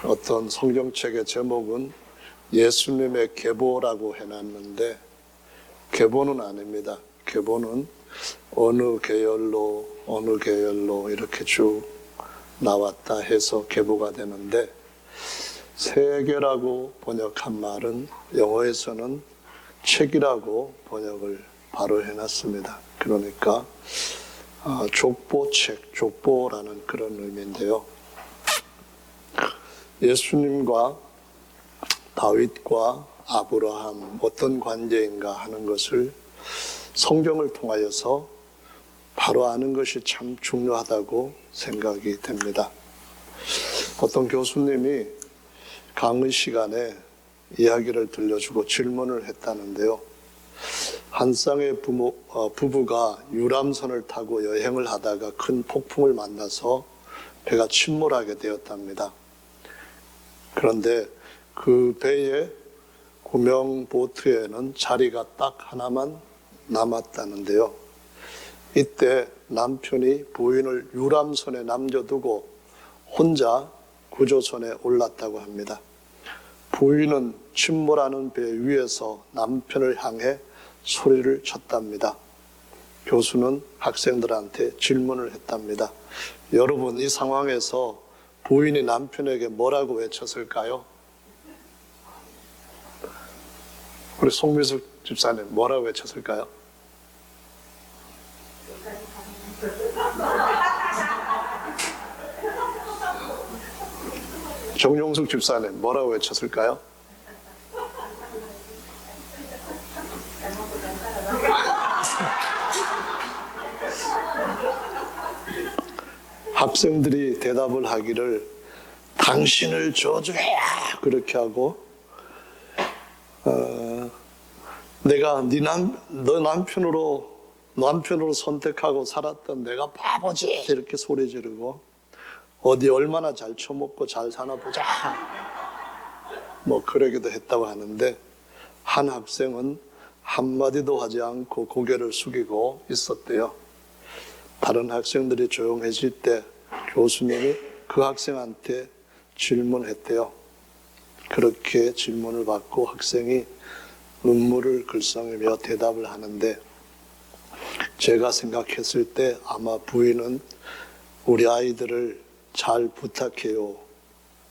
어떤 성경책의 제목은 예수님의 계보라고 해놨는데 계보는 아닙니다. 계보는 어느 계열로 이렇게 쭉 나왔다 해서 계보가 되는데, 세계라고 번역한 말은 영어에서는 책이라고 번역을 바로 해놨습니다. 그러니까 족보책, 족보라는 그런 의미인데요. 예수님과 다윗과 아브라함 어떤 관계인가 하는 것을 성경을 통하여서 바로 아는 것이 참 중요하다고 생각이 됩니다. 어떤 교수님이 강의 시간에 이야기를 들려주고 질문을 했다는데요. 한 쌍의 부부가 유람선을 타고 여행을 하다가 큰 폭풍을 만나서 배가 침몰하게 되었답니다. 그런데 그 배의 구명 보트에는 자리가 딱 하나만 남았다는데요. 이때 남편이 부인을 유람선에 남겨두고 혼자 구조선에 올랐다고 합니다. 부인은 침몰하는 배 위에서 남편을 향해 소리를 쳤답니다. 교수는 학생들한테 질문을 했답니다. 여러분, 이 상황에서 부인이 남편에게 뭐라고 외쳤을까요? 우리 송미숙 집사님 뭐라고 외쳤을까요? 정용숙 집사님 뭐라고 외쳤을까요? 학생들이 대답을 하기를 당신을 저주해야 그렇게 하고, 내가 너 남편으로 선택하고 살았던 내가 바보지 이렇게 소리 지르고, 어디 얼마나 잘 처먹고 잘 사나 보자 뭐 그러기도 했다고 하는데, 한 학생은 한마디도 하지 않고 고개를 숙이고 있었대요. 다른 학생들이 조용해질 때 교수님이 그 학생한테 질문했대요. 그렇게 질문을 받고 학생이 눈물을 글썽이며 대답을 하는데, 제가 생각했을 때 아마 부인은 우리 아이들을 잘 부탁해요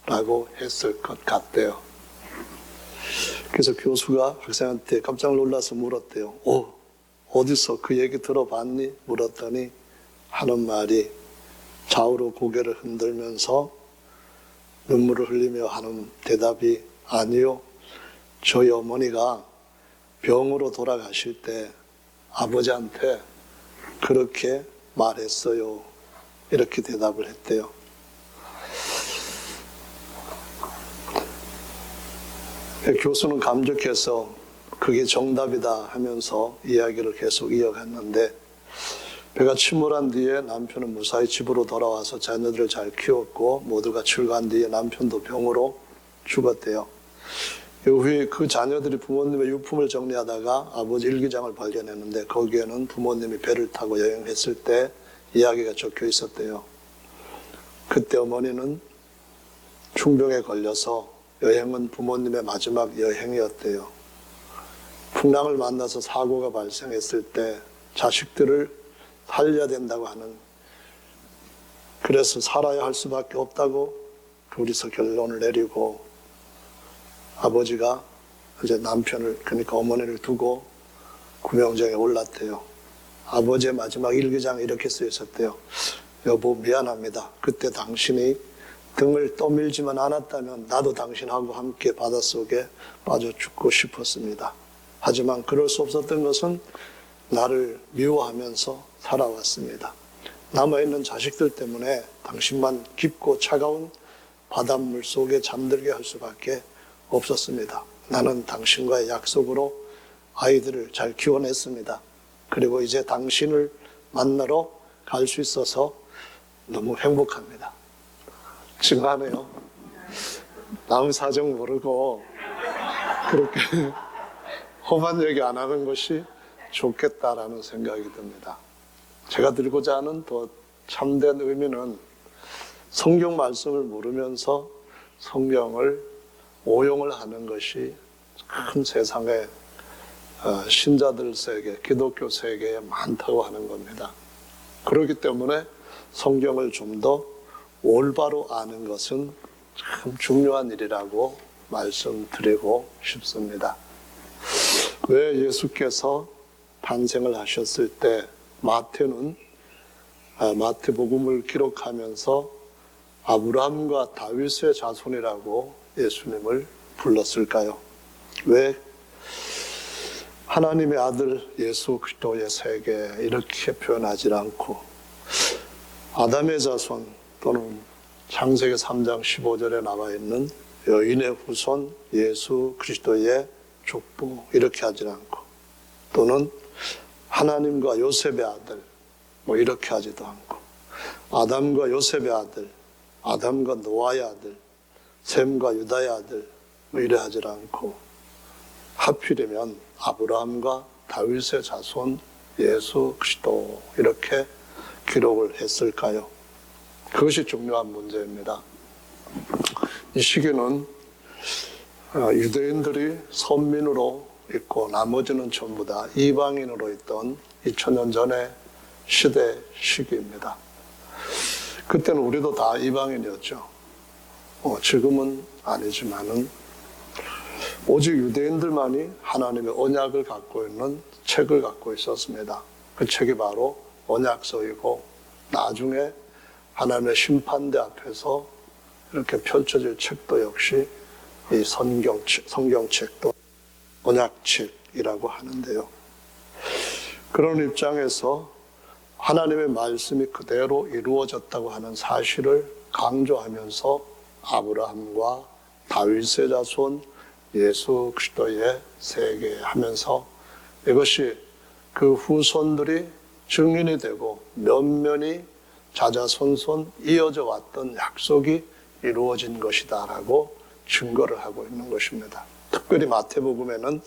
라고 했을 것 같대요. 그래서 교수가 학생한테 깜짝 놀라서 물었대요. 어디서 그 얘기 들어봤니? 물었더니 하는 말이, 좌우로 고개를 흔들면서 눈물을 흘리며 하는 대답이, 아니요, 저희 어머니가 병으로 돌아가실 때 아버지한테 그렇게 말했어요. 이렇게 대답을 했대요. 교수는 감격해서 그게 정답이다 하면서 이야기를 계속 이어갔는데, 배가 침몰한 뒤에 남편은 무사히 집으로 돌아와서 자녀들을 잘 키웠고, 모두가 출가한 뒤에 남편도 병으로 죽었대요. 이후에 그 자녀들이 부모님의 유품을 정리하다가 아버지 일기장을 발견했는데, 거기에는 부모님이 배를 타고 여행했을 때 이야기가 적혀 있었대요. 그때 어머니는 중병에 걸려서 여행은 부모님의 마지막 여행이었대요. 풍랑을 만나서 사고가 발생했을 때 자식들을 살려야 된다고 하는, 그래서 살아야 할 수밖에 없다고 둘이서 결론을 내리고, 아버지가 이제 남편을, 그러니까 어머니를 두고 구명정에 올랐대요. 아버지의 마지막 일기장에 이렇게 쓰여 있었대요. 여보, 미안합니다. 그때 당신이 등을 떠밀지만 않았다면 나도 당신하고 함께 바닷속에 빠져 죽고 싶었습니다. 하지만 그럴 수 없었던 것은 나를 미워하면서 살아왔습니다. 남아있는 자식들 때문에 당신만 깊고 차가운 바닷물 속에 잠들게 할 수밖에 없었습니다. 나는 당신과의 약속으로 아이들을 잘 키워냈습니다. 그리고 이제 당신을 만나러 갈 수 있어서 너무 행복합니다. 증하네요. 남 사정 모르고 그렇게 험한 얘기 안 하는 것이 좋겠다라는 생각이 듭니다. 제가 들고자 하는 더 참된 의미는 성경 말씀을 모르면서 성경을 오용을 하는 것이 큰 세상의 신자들 세계, 기독교 세계에 많다고 하는 겁니다. 그렇기 때문에 성경을 좀 더 올바로 아는 것은 참 중요한 일이라고 말씀드리고 싶습니다. 왜 예수께서 탄생을 하셨을 때 마태복음을 기록하면서 아브라함과 다윗의 자손이라고 예수님을 불렀을까요? 왜 하나님의 아들 예수 그리스도의 세계 이렇게 표현하지 않고 아담의 자손 또는 창세기 3장 15절에 나와 있는 여인의 후손 예수 그리스도의 족보 이렇게 하지 않고 또는 하나님과 요셉의 아들 이렇게 하지도 않고 아담과 요셉의 아들, 아담과 노아의 아들, 셈과 유다의 아들 이래 하지 않고 하필이면 아브라함과 다윗의 자손 예수 그리스도 이렇게 기록을 했을까요? 그것이 중요한 문제입니다. 이 시기는 유대인들이 선민으로 있고 나머지는 전부 다 이방인으로 있던 2000년 전의 시기입니다. 그때는 우리도 다 이방인이었죠. 지금은 아니지만은 오직 유대인들만이 하나님의 언약을 갖고 있는 책을 갖고 있었습니다. 그 책이 바로 언약서이고 나중에 하나님의 심판대 앞에서 이렇게 펼쳐질 책도 역시 이 성경책도 언약책이라고 하는데요. 그런 입장에서 하나님의 말씀이 그대로 이루어졌다고 하는 사실을 강조하면서 아브라함과 다윗의 자손 예수 그리스도의 세계 하면서 이것이 그 후손들이 증인이 되고 면면이 자자손손 이어져 왔던 약속이 이루어진 것이다라고 증거를 하고 있는 것입니다. 특별히 마태복음에는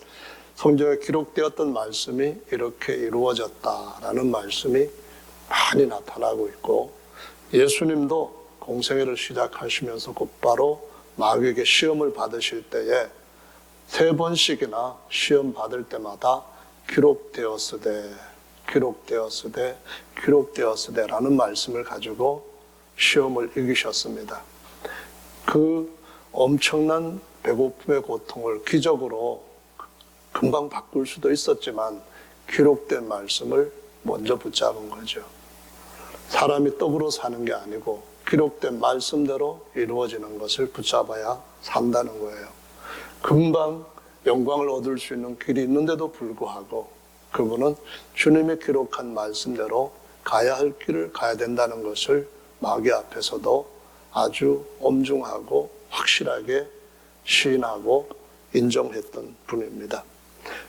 성경에 기록되었던 말씀이 이렇게 이루어졌다라는 말씀이 많이 나타나고 있고 예수님도 공생애를 시작하시면서 곧바로 마귀에게 시험을 받으실 때에 3번씩이나 시험 받을 때마다 기록되었으되 라는 말씀을 가지고 시험을 이기셨습니다. 그 엄청난 배고픔의 고통을 기적으로 금방 바꿀 수도 있었지만 기록된 말씀을 먼저 붙잡은 거죠. 사람이 떡으로 사는 게 아니고 기록된 말씀대로 이루어지는 것을 붙잡아야 산다는 거예요. 금방 영광을 얻을 수 있는 길이 있는데도 불구하고 그분은 주님이 기록한 말씀대로 가야 할 길을 가야 된다는 것을 마귀 앞에서도 아주 엄중하고 확실하게 시인하고 인정했던 분입니다.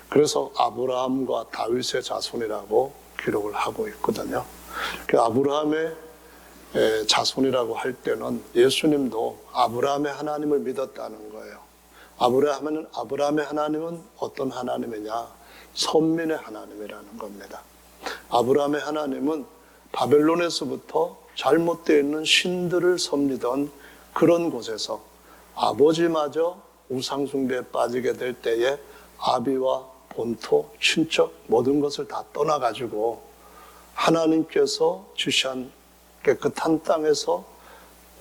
그래서 아브라함과 다윗의 자손이라고 기록을 하고 있거든요. 그 아브라함의 자손이라고 할 때는 예수님도 아브라함의 하나님을 믿었다는 거예요. 아브라함의 하나님은 어떤 하나님이냐? 선민의 하나님이라는 겁니다. 아브라함의 하나님은 바벨론에서부터 잘못되어 있는 신들을 섬기던 그런 곳에서 아버지마저 우상숭배에 빠지게 될 때에 아비와 본토, 친척 모든 것을 다 떠나가지고 하나님께서 주시한 깨끗한 땅에서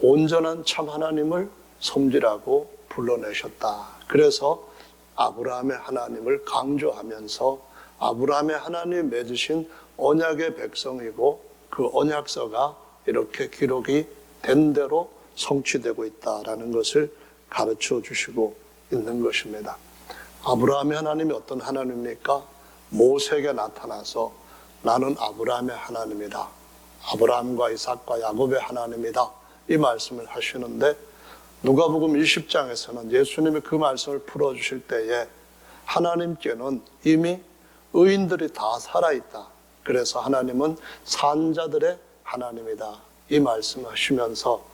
온전한 참 하나님을 섬기라고 불러내셨다. 그래서 아브라함의 하나님을 강조하면서 아브라함의 하나님이 맺으신 언약의 백성이고 그 언약서가 이렇게 기록이 된 대로 성취되고 있다라는 것을 가르쳐 주시고 있는 것입니다. 아브라함의 하나님이 어떤 하나님입니까? 모세에게 나타나서 나는 아브라함의 하나님이다. 아브라함과 이삭과 야곱의 하나님이다. 이 말씀을 하시는데 누가복음 20장에서는 예수님이 그 말씀을 풀어주실 때에 하나님께는 이미 의인들이 다 살아있다. 그래서 하나님은 산자들의 하나님이다. 이 말씀하시면서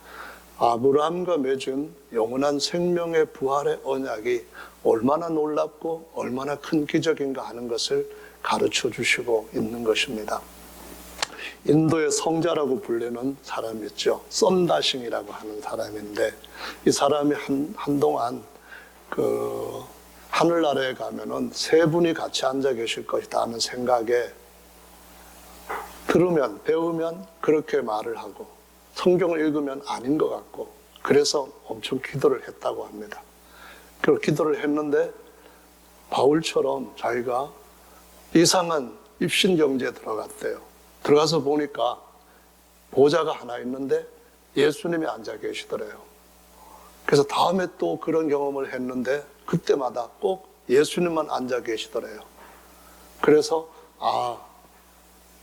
아브라함과 맺은 영원한 생명의 부활의 언약이 얼마나 놀랍고 얼마나 큰 기적인가 하는 것을 가르쳐 주시고 있는 것입니다. 인도의 성자라고 불리는 사람이었죠. 썬다싱이라고 하는 사람인데, 이 사람이 한동안 하늘나라에 가면은 세 분이 같이 앉아 계실 것이다 하는 생각에 들으면, 배우면 그렇게 말을 하고, 성경을 읽으면 아닌 것 같고, 그래서 엄청 기도를 했다고 합니다. 그 기도를 했는데 바울처럼 자기가 이상한 입신경지에 들어갔대요. 들어가서 보니까 보좌가 하나 있는데 예수님이 앉아 계시더래요. 그래서 다음에 또 그런 경험을 했는데 그때마다 꼭 예수님만 앉아 계시더래요. 그래서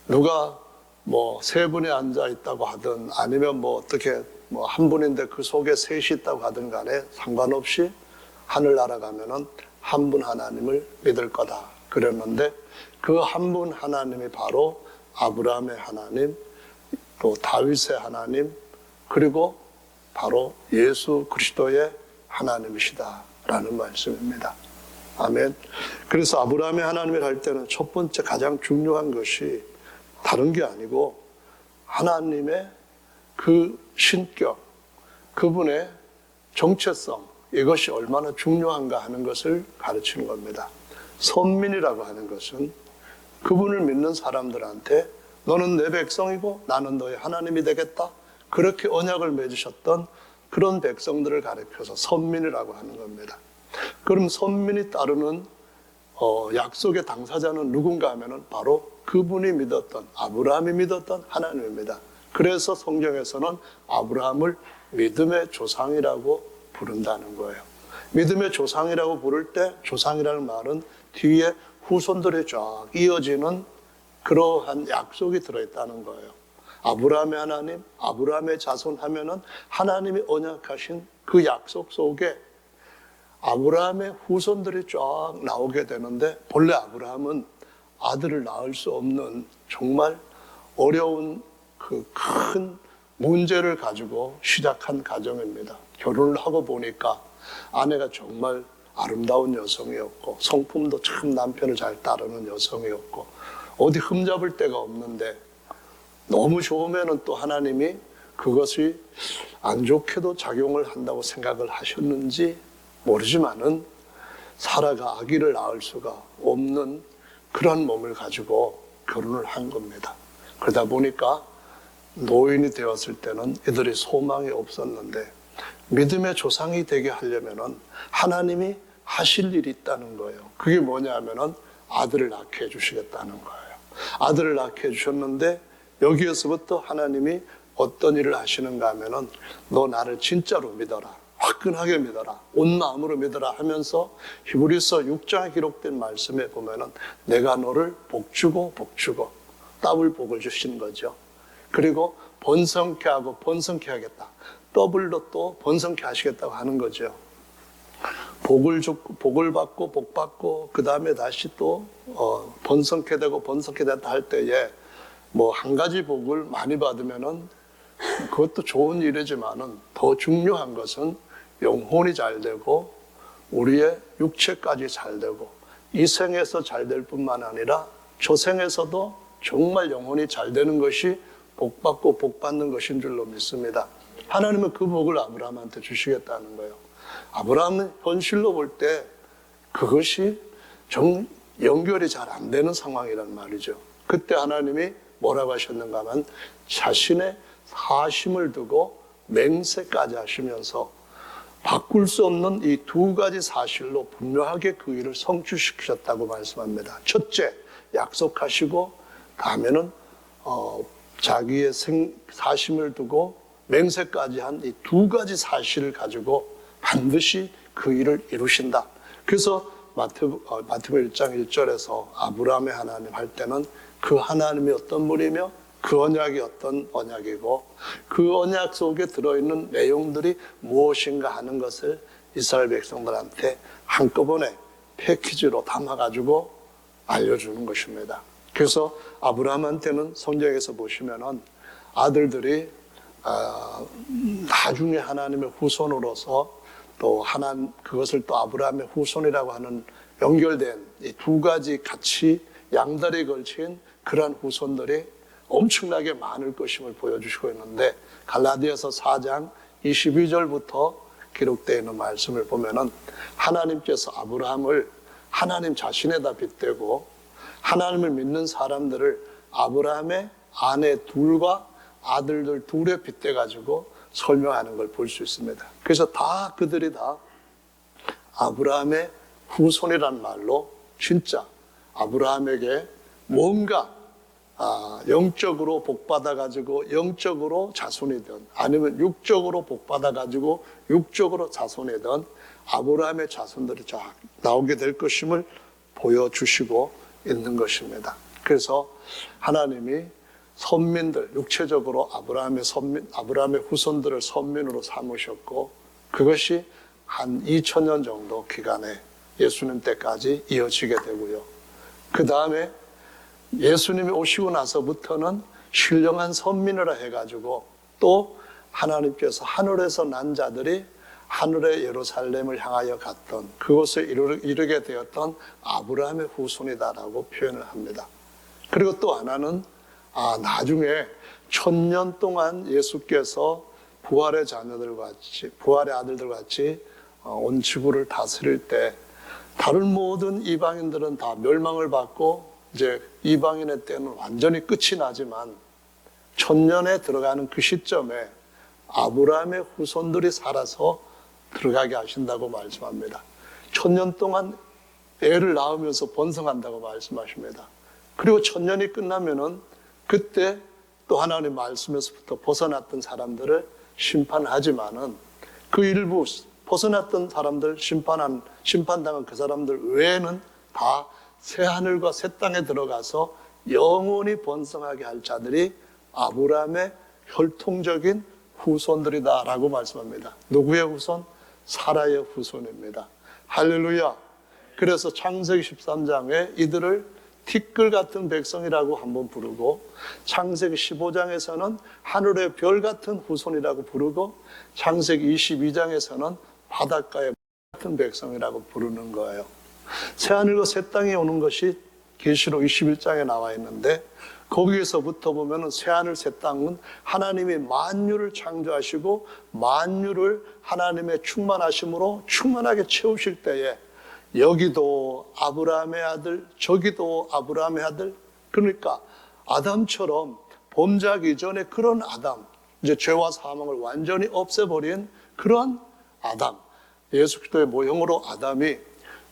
누가 뭐 세 분이 앉아 있다고 하든 아니면 뭐 어떻게 뭐 한 분인데 그 속에 셋이 있다고 하든 간에 상관없이 하늘나라 가면은 한 분 하나님을 믿을 거다 그랬는데, 그 한 분 하나님이 바로 아브라함의 하나님, 또 다윗의 하나님, 그리고 바로 예수 그리스도의 하나님이시다라는 말씀입니다. 아멘. 그래서 아브라함의 하나님을 할 때는 첫 번째 가장 중요한 것이 다른 게 아니고 하나님의 그 신격, 그분의 정체성, 이것이 얼마나 중요한가 하는 것을 가르치는 겁니다. 선민이라고 하는 것은 그분을 믿는 사람들한테 너는 내 백성이고 나는 너의 하나님이 되겠다, 그렇게 언약을 맺으셨던 그런 백성들을 가리켜서 선민이라고 하는 겁니다. 그럼 선민이 따르는 약속의 당사자는 누군가 하면은 바로 그분이 믿었던, 아브라함이 믿었던 하나님입니다. 그래서 성경에서는 아브라함을 믿음의 조상이라고 부른다는 거예요. 믿음의 조상이라고 부를 때 조상이라는 말은 뒤에 후손들이 쫙 이어지는 그러한 약속이 들어있다는 거예요. 아브라함의 하나님, 아브라함의 자손 하면은 하나님이 언약하신 그 약속 속에 아브라함의 후손들이 쫙 나오게 되는데, 본래 아브라함은 아들을 낳을 수 없는 정말 어려운 그 큰 문제를 가지고 시작한 가정입니다. 결혼을 하고 보니까 아내가 정말 아름다운 여성이었고 성품도 참 남편을 잘 따르는 여성이었고 어디 흠잡을 데가 없는데, 너무 좋으면은 또 하나님이 그것이 안 좋게도 작용을 한다고 생각을 하셨는지 모르지만은 사라가 아기를 낳을 수가 없는 그런 몸을 가지고 결혼을 한 겁니다. 그러다 보니까 노인이 되었을 때는 이들이 소망이 없었는데, 믿음의 조상이 되게 하려면은 하나님이 하실 일이 있다는 거예요. 그게 뭐냐 하면은 아들을 낳게 해주시겠다는 거예요. 아들을 낳게 해주셨는데 여기에서부터 하나님이 어떤 일을 하시는가 하면은 너 나를 진짜로 믿어라, 화끈하게 믿어라, 온 마음으로 믿어라 하면서 히브리서 6장에 기록된 말씀에 보면은 내가 너를 복주고 복주고 더블 복을 주시는 거죠. 그리고 번성케 하고 번성케 하겠다, 더블로 또 번성케 하시겠다고 하는 거죠. 복을 받고 복 받고 그 다음에 다시 또 번성케 되고 번성케 됐다 할 때에 뭐 한 가지 복을 많이 받으면은 그것도 좋은 일이지만은 더 중요한 것은 영혼이 잘 되고 우리의 육체까지 잘 되고 이 생에서 잘 될 뿐만 아니라 저 생에서도 정말 영혼이 잘 되는 것이 복 받고 복 받는 것인 줄로 믿습니다. 하나님은 그 복을 아브라함한테 주시겠다는 거예요. 아브라함은 현실로 볼 때 그것이 연결이 잘 안 되는 상황이란 말이죠. 그때 하나님이 뭐라고 하셨는가 하면 자신의 사심을 두고 맹세까지 하시면서 바꿀 수 없는 이 두 가지 사실로 분명하게 그 일을 성취시키셨다고 말씀합니다. 첫째, 약속하시고 다음에는 자기의 사심을 두고 맹세까지 한 이 두 가지 사실을 가지고 반드시 그 일을 이루신다. 그래서 마태복음 1장 1절에서 아브라함의 하나님 할 때는 그 하나님이 어떤 분이며 그 언약이 어떤 언약이고 그 언약 속에 들어있는 내용들이 무엇인가 하는 것을 이스라엘 백성들한테 한꺼번에 패키지로 담아가지고 알려주는 것입니다. 그래서 아브라함한테는 성경에서 보시면은 아들들이 나중에 하나님의 후손으로서 또 그것을 또 아브라함의 후손이라고 하는 연결된 이 두 가지 같이 양다리에 걸친 그러한 후손들이 엄청나게 많을 것임을 보여주시고 있는데, 갈라디아서 4장 22절부터 기록되어 있는 말씀을 보면은 하나님께서 아브라함을 하나님 자신에다 빗대고 하나님을 믿는 사람들을 아브라함의 아내 둘과 아들들 둘에 빗대가지고 설명하는 걸 볼 수 있습니다. 그래서 다 그들이 다 아브라함의 후손이란 말로 진짜 아브라함에게 뭔가 영적으로 복받아가지고 영적으로 자손이든 아니면 육적으로 복받아가지고 육적으로 자손이든 아브라함의 자손들이 쫙 나오게 될 것임을 보여주시고 있는 것입니다. 그래서 하나님이 선민들, 육체적으로 아브라함의 후손들을 선민으로 삼으셨고, 그것이 한 2000년 정도 기간에 예수님 때까지 이어지게 되고요. 그 다음에 예수님이 오시고 나서부터는 신령한 선민이라 해가지고 또 하나님께서 하늘에서 난 자들이 하늘의 예루살렘을 향하여 갔던 그곳을 이르게 되었던 아브라함의 후손이다라고 표현을 합니다. 그리고 또 하나는 나중에 1000년 동안 예수께서 부활의 자녀들과 같이, 부활의 아들들과 같이 온 지구를 다스릴 때 다른 모든 이방인들은 다 멸망을 받고 이제 이방인의 때는 완전히 끝이 나지만 1000년에 들어가는 그 시점에 아브라함의 후손들이 살아서 들어가게 하신다고 말씀합니다. 1000년 동안 애를 낳으면서 번성한다고 말씀하십니다. 그리고 1000년이 끝나면은 그때 또 하나님 말씀에서부터 벗어났던 사람들을 심판하지만은 그 일부 벗어났던 사람들, 심판당한 그 사람들 외에는 다 새 하늘과 새 땅에 들어가서 영원히 번성하게 할 자들이 아브라함의 혈통적인 후손들이다라고 말씀합니다. 누구의 후손? 사라의 후손입니다. 할렐루야. 그래서 창세기 13장에 이들을 티끌 같은 백성이라고 한번 부르고, 창세기 15장에서는 하늘의 별 같은 후손이라고 부르고, 창세기 22장에서는 바닷가의 같은 백성이라고 부르는 거예요. 새하늘과 새 땅이 오는 것이 계시록 21장에 나와 있는데, 거기에서부터 보면은 새하늘 새 땅은 하나님이 만유를 창조하시고 만유를 하나님의 충만하심으로 충만하게 채우실 때에 여기도 아브라함의 아들, 저기도 아브라함의 아들, 그러니까 아담처럼 범죄하기 이전에 그런 아담, 이제 죄와 사망을 완전히 없애버린 그런 아담, 예수 그리스도의 모형으로 아담이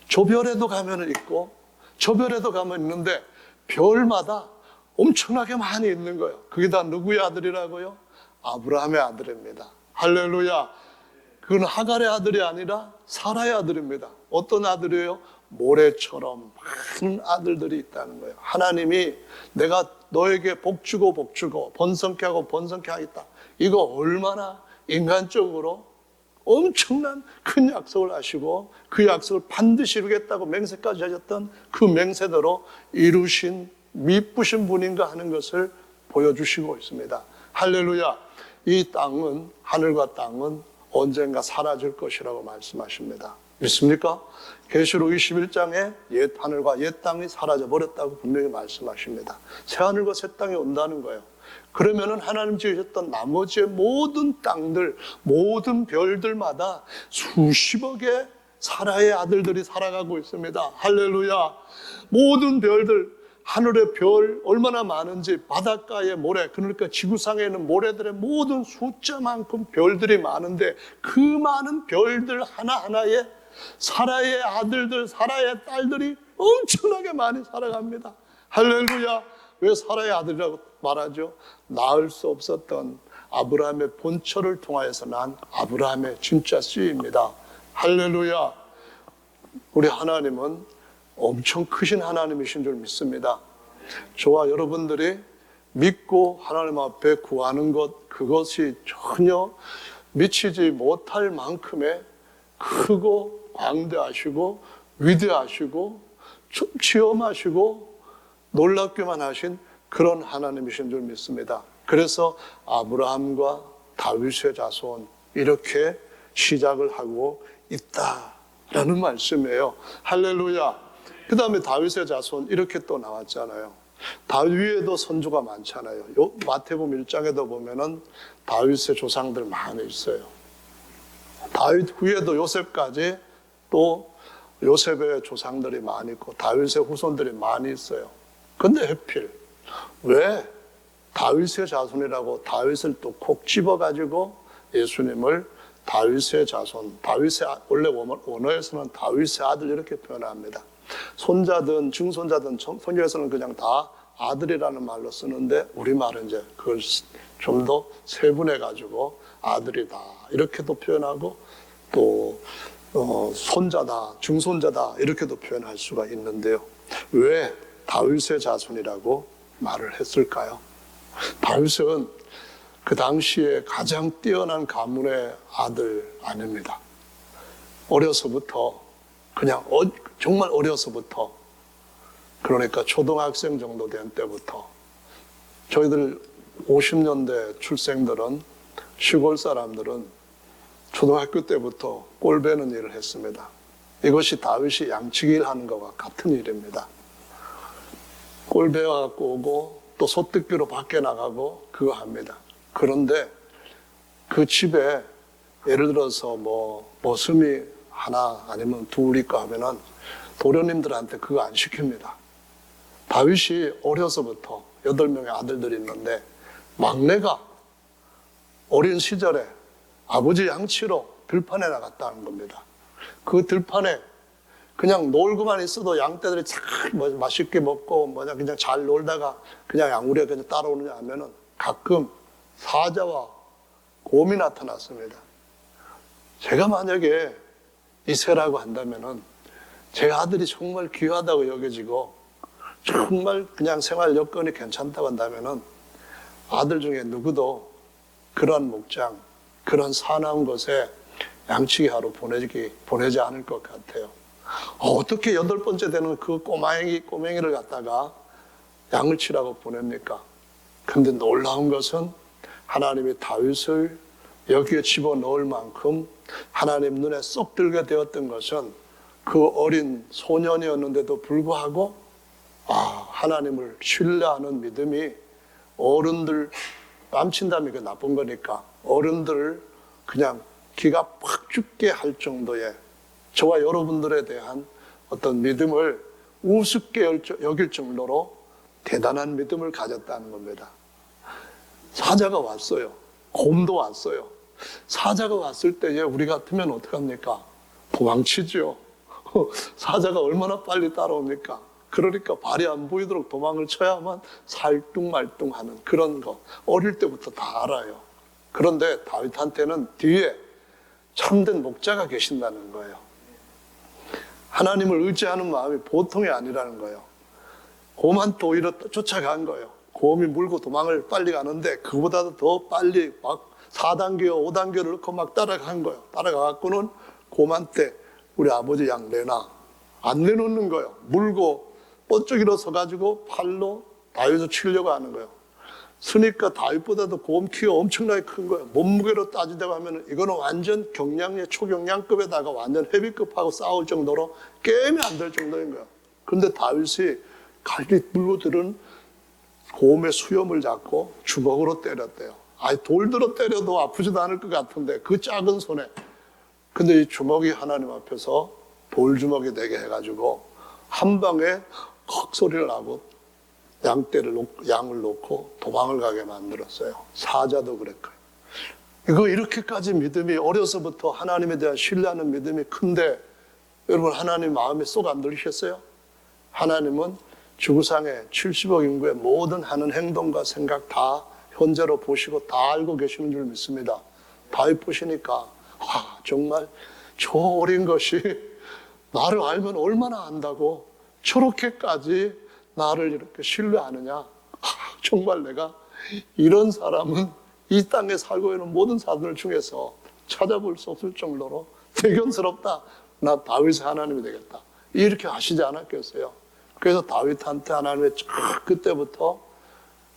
저 별에도 가면 있고 저 별에도 가면 있는데 별마다 엄청나게 많이 있는 거예요. 그게 다 누구의 아들이라고요? 아브라함의 아들입니다. 할렐루야. 그건 하갈의 아들이 아니라 사라의 아들입니다. 어떤 아들이에요? 모래처럼 많은 아들들이 있다는 거예요. 하나님이 내가 너에게 복 주고 번성케 하고 번성케 하겠다. 이거 얼마나 인간적으로 엄청난 큰 약속을 하시고 그 약속을 반드시 이루겠다고 맹세까지 하셨던 그 맹세대로 이루신 미쁘신 분인가 하는 것을 보여주시고 있습니다. 할렐루야. 이 땅은, 하늘과 땅은 언젠가 사라질 것이라고 말씀하십니다. 믿습니까? 계시록 21장에 옛 하늘과 옛 땅이 사라져 버렸다고 분명히 말씀하십니다. 새 하늘과 새 땅이 온다는 거예요. 그러면은 하나님 지으셨던 나머지의 모든 땅들, 모든 별들마다 수십억의 사라의 아들들이 살아가고 있습니다. 할렐루야. 모든 별들, 하늘의 별 얼마나 많은지, 바닷가의 모래, 그러니까 지구상에 있는 모래들의 모든 숫자만큼 별들이 많은데 그 많은 별들 하나하나에 사라의 아들들, 사라의 딸들이 엄청나게 많이 살아갑니다. 할렐루야. 왜 사라의 아들이라고 말하죠? 낳을 수 없었던 아브라함의 본처를 통하여서 난 아브라함의 진짜 씨입니다. 할렐루야. 우리 하나님은 엄청 크신 하나님이신 줄 믿습니다. 저와 여러분들이 믿고 하나님 앞에 구하는 것, 그것이 전혀 미치지 못할 만큼의 크고 광대하시고 위대하시고 치엄하시고 놀랍게만 하신 그런 하나님이신 줄 믿습니다. 그래서 아브라함과 다윗의 자손 이렇게 시작을 하고 있다라는 말씀이에요. 할렐루야. 그 다음에 다윗의 자손 이렇게 또 나왔잖아요. 다윗 위에도 선조가 많잖아요. 마태복음 1장에도 보면은 다윗의 조상들 많이 있어요. 다윗 후에도 요셉까지 또 요셉의 조상들이 많이 있고 다윗의 후손들이 많이 있어요. 근데 하필 왜 다윗의 자손이라고 다윗을 또 콕 집어가지고 예수님을 다윗의 자손, 원래 원어에서는 다윗의 아들 이렇게 표현합니다. 손자든 증손자든 성경에서는 그냥 다 아들이라는 말로 쓰는데 우리말은 이제 그걸 좀 더 세분해가지고 아들이다 이렇게도 표현하고 또 손자다, 증손자다 이렇게도 표현할 수가 있는데요. 왜 다윗의 자손이라고 말을 했을까요? 다윗은 그 당시에 가장 뛰어난 가문의 아들 아닙니다. 어려서부터 그냥 정말 어려서부터 그러니까 초등학생 정도 된 때부터 저희들 50년대 출생들은 시골 사람들은 초등학교 때부터 꼴 베는 일을 했습니다. 이것이 다윗이 양치기 일 하는 것과 같은 일입니다. 꼴 베어갖고 오고 또 소뜯기로 밖에 나가고 그거 합니다. 그런데 그 집에 예를 들어서 머슴이 하나 아니면 둘 있고 하면은 도련님들한테 그거 안 시킵니다. 다윗이 어려서부터 8명의 아들들이 있는데 막내가 어린 시절에 아버지 양치로 들판에 나갔다는 겁니다. 그 들판에 그냥 놀고만 있어도 양떼들이 참 맛있게 먹고 그냥 잘 놀다가 그냥 양우리가 그냥 따라오느냐 하면은 가끔 사자와 곰이 나타났습니다. 제가 만약에 이세라고 한다면은 제 아들이 정말 귀하다고 여겨지고 정말 그냥 생활 여건이 괜찮다고 한다면은 아들 중에 누구도 그런 목장, 그런 사나운 곳에 양치기 하러 보내지 않을 것 같아요. 어떻게 8번째 되는 그 꼬맹이를 갖다가 양을 치라고 보냅니까? 근데 놀라운 것은 하나님이 다윗을 여기에 집어넣을 만큼 하나님 눈에 쏙 들게 되었던 것은 그 어린 소년이었는데도 불구하고 하나님을 신뢰하는 믿음이 어른들 뺨친다면 그 나쁜 거니까 어른들을 그냥 기가 팍 죽게 할 정도의 저와 여러분들에 대한 어떤 믿음을 우습게 여길 정도로 대단한 믿음을 가졌다는 겁니다. 사자가 왔어요. 곰도 왔어요. 사자가 왔을 때에 우리 같으면 어떡합니까? 도망치죠. 사자가 얼마나 빨리 따라옵니까? 그러니까 발이 안 보이도록 도망을 쳐야만 살뚱말뚱하는 그런 거 어릴 때부터 다 알아요. 그런데 다윗한테는 뒤에 참된 목자가 계신다는 거예요. 하나님을 의지하는 마음이 보통이 아니라는 거예요. 곰한테 오히려 쫓아간 거예요. 곰이 물고 도망을 빨리 가는데 그보다도 더 빨리 막 4단계, 5단계를 넣고 막 따라간 거예요. 따라가갖고는 곰한테 우리 아버지 양 내놔. 안 내놓는 거예요. 물고 번쩍 일어서가지고 팔로 다윗을 치려고 하는 거예요. 쓰니까 다윗보다도 곰 키가 엄청나게 큰 거예요. 몸무게로 따지자고 하면 이거는 완전 경량의 초경량급에다가 완전 헤비급하고 싸울 정도로 게임이 안 될 정도인 거예요. 그런데 다윗이 갈기 물고 들은 곰의 수염을 잡고 주먹으로 때렸대요. 돌들어 때려도 아프지도 않을 것 같은데 그 작은 손에. 근데 이 주먹이 하나님 앞에서 돌주먹이 되게 해가지고 한 방에 헉 소리를 나고 양을 놓고 도망을 가게 만들었어요. 사자도 그랬고요. 이거 이렇게까지 믿음이 어려서부터 하나님에 대한 신뢰하는 믿음이 큰데 여러분 하나님 마음에 쏙 안 들으셨어요? 하나님은 지구상의 70억 인구의 모든 하는 행동과 생각 다 현재로 보시고 다 알고 계시는 줄 믿습니다. 다윗 보시니까 정말 저 어린 것이 나를 알면 얼마나 안다고 저렇게까지 나를 이렇게 신뢰하느냐. 정말 내가 이런 사람은 이 땅에 살고 있는 모든 사람들 중에서 찾아볼 수 없을 정도로 대견스럽다. 나 다윗의 하나님이 되겠다. 이렇게 하시지 않았겠어요? 그래서 다윗한테 하나님이 그때부터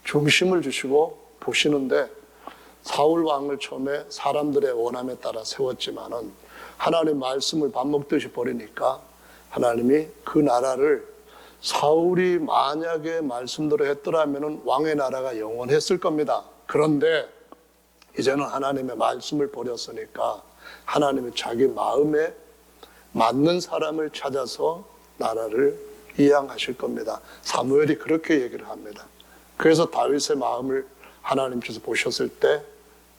중심을 주시고 보시는데 사울 왕을 처음에 사람들의 원함에 따라 세웠지만은 하나님 말씀을 밥 먹듯이 버리니까 하나님이 그 나라를 사울이 만약에 말씀대로 했더라면 왕의 나라가 영원했을 겁니다. 그런데 이제는 하나님의 말씀을 버렸으니까 하나님이 자기 마음에 맞는 사람을 찾아서 나라를 이양하실 겁니다. 사무엘이 그렇게 얘기를 합니다. 그래서 다윗의 마음을 하나님께서 보셨을 때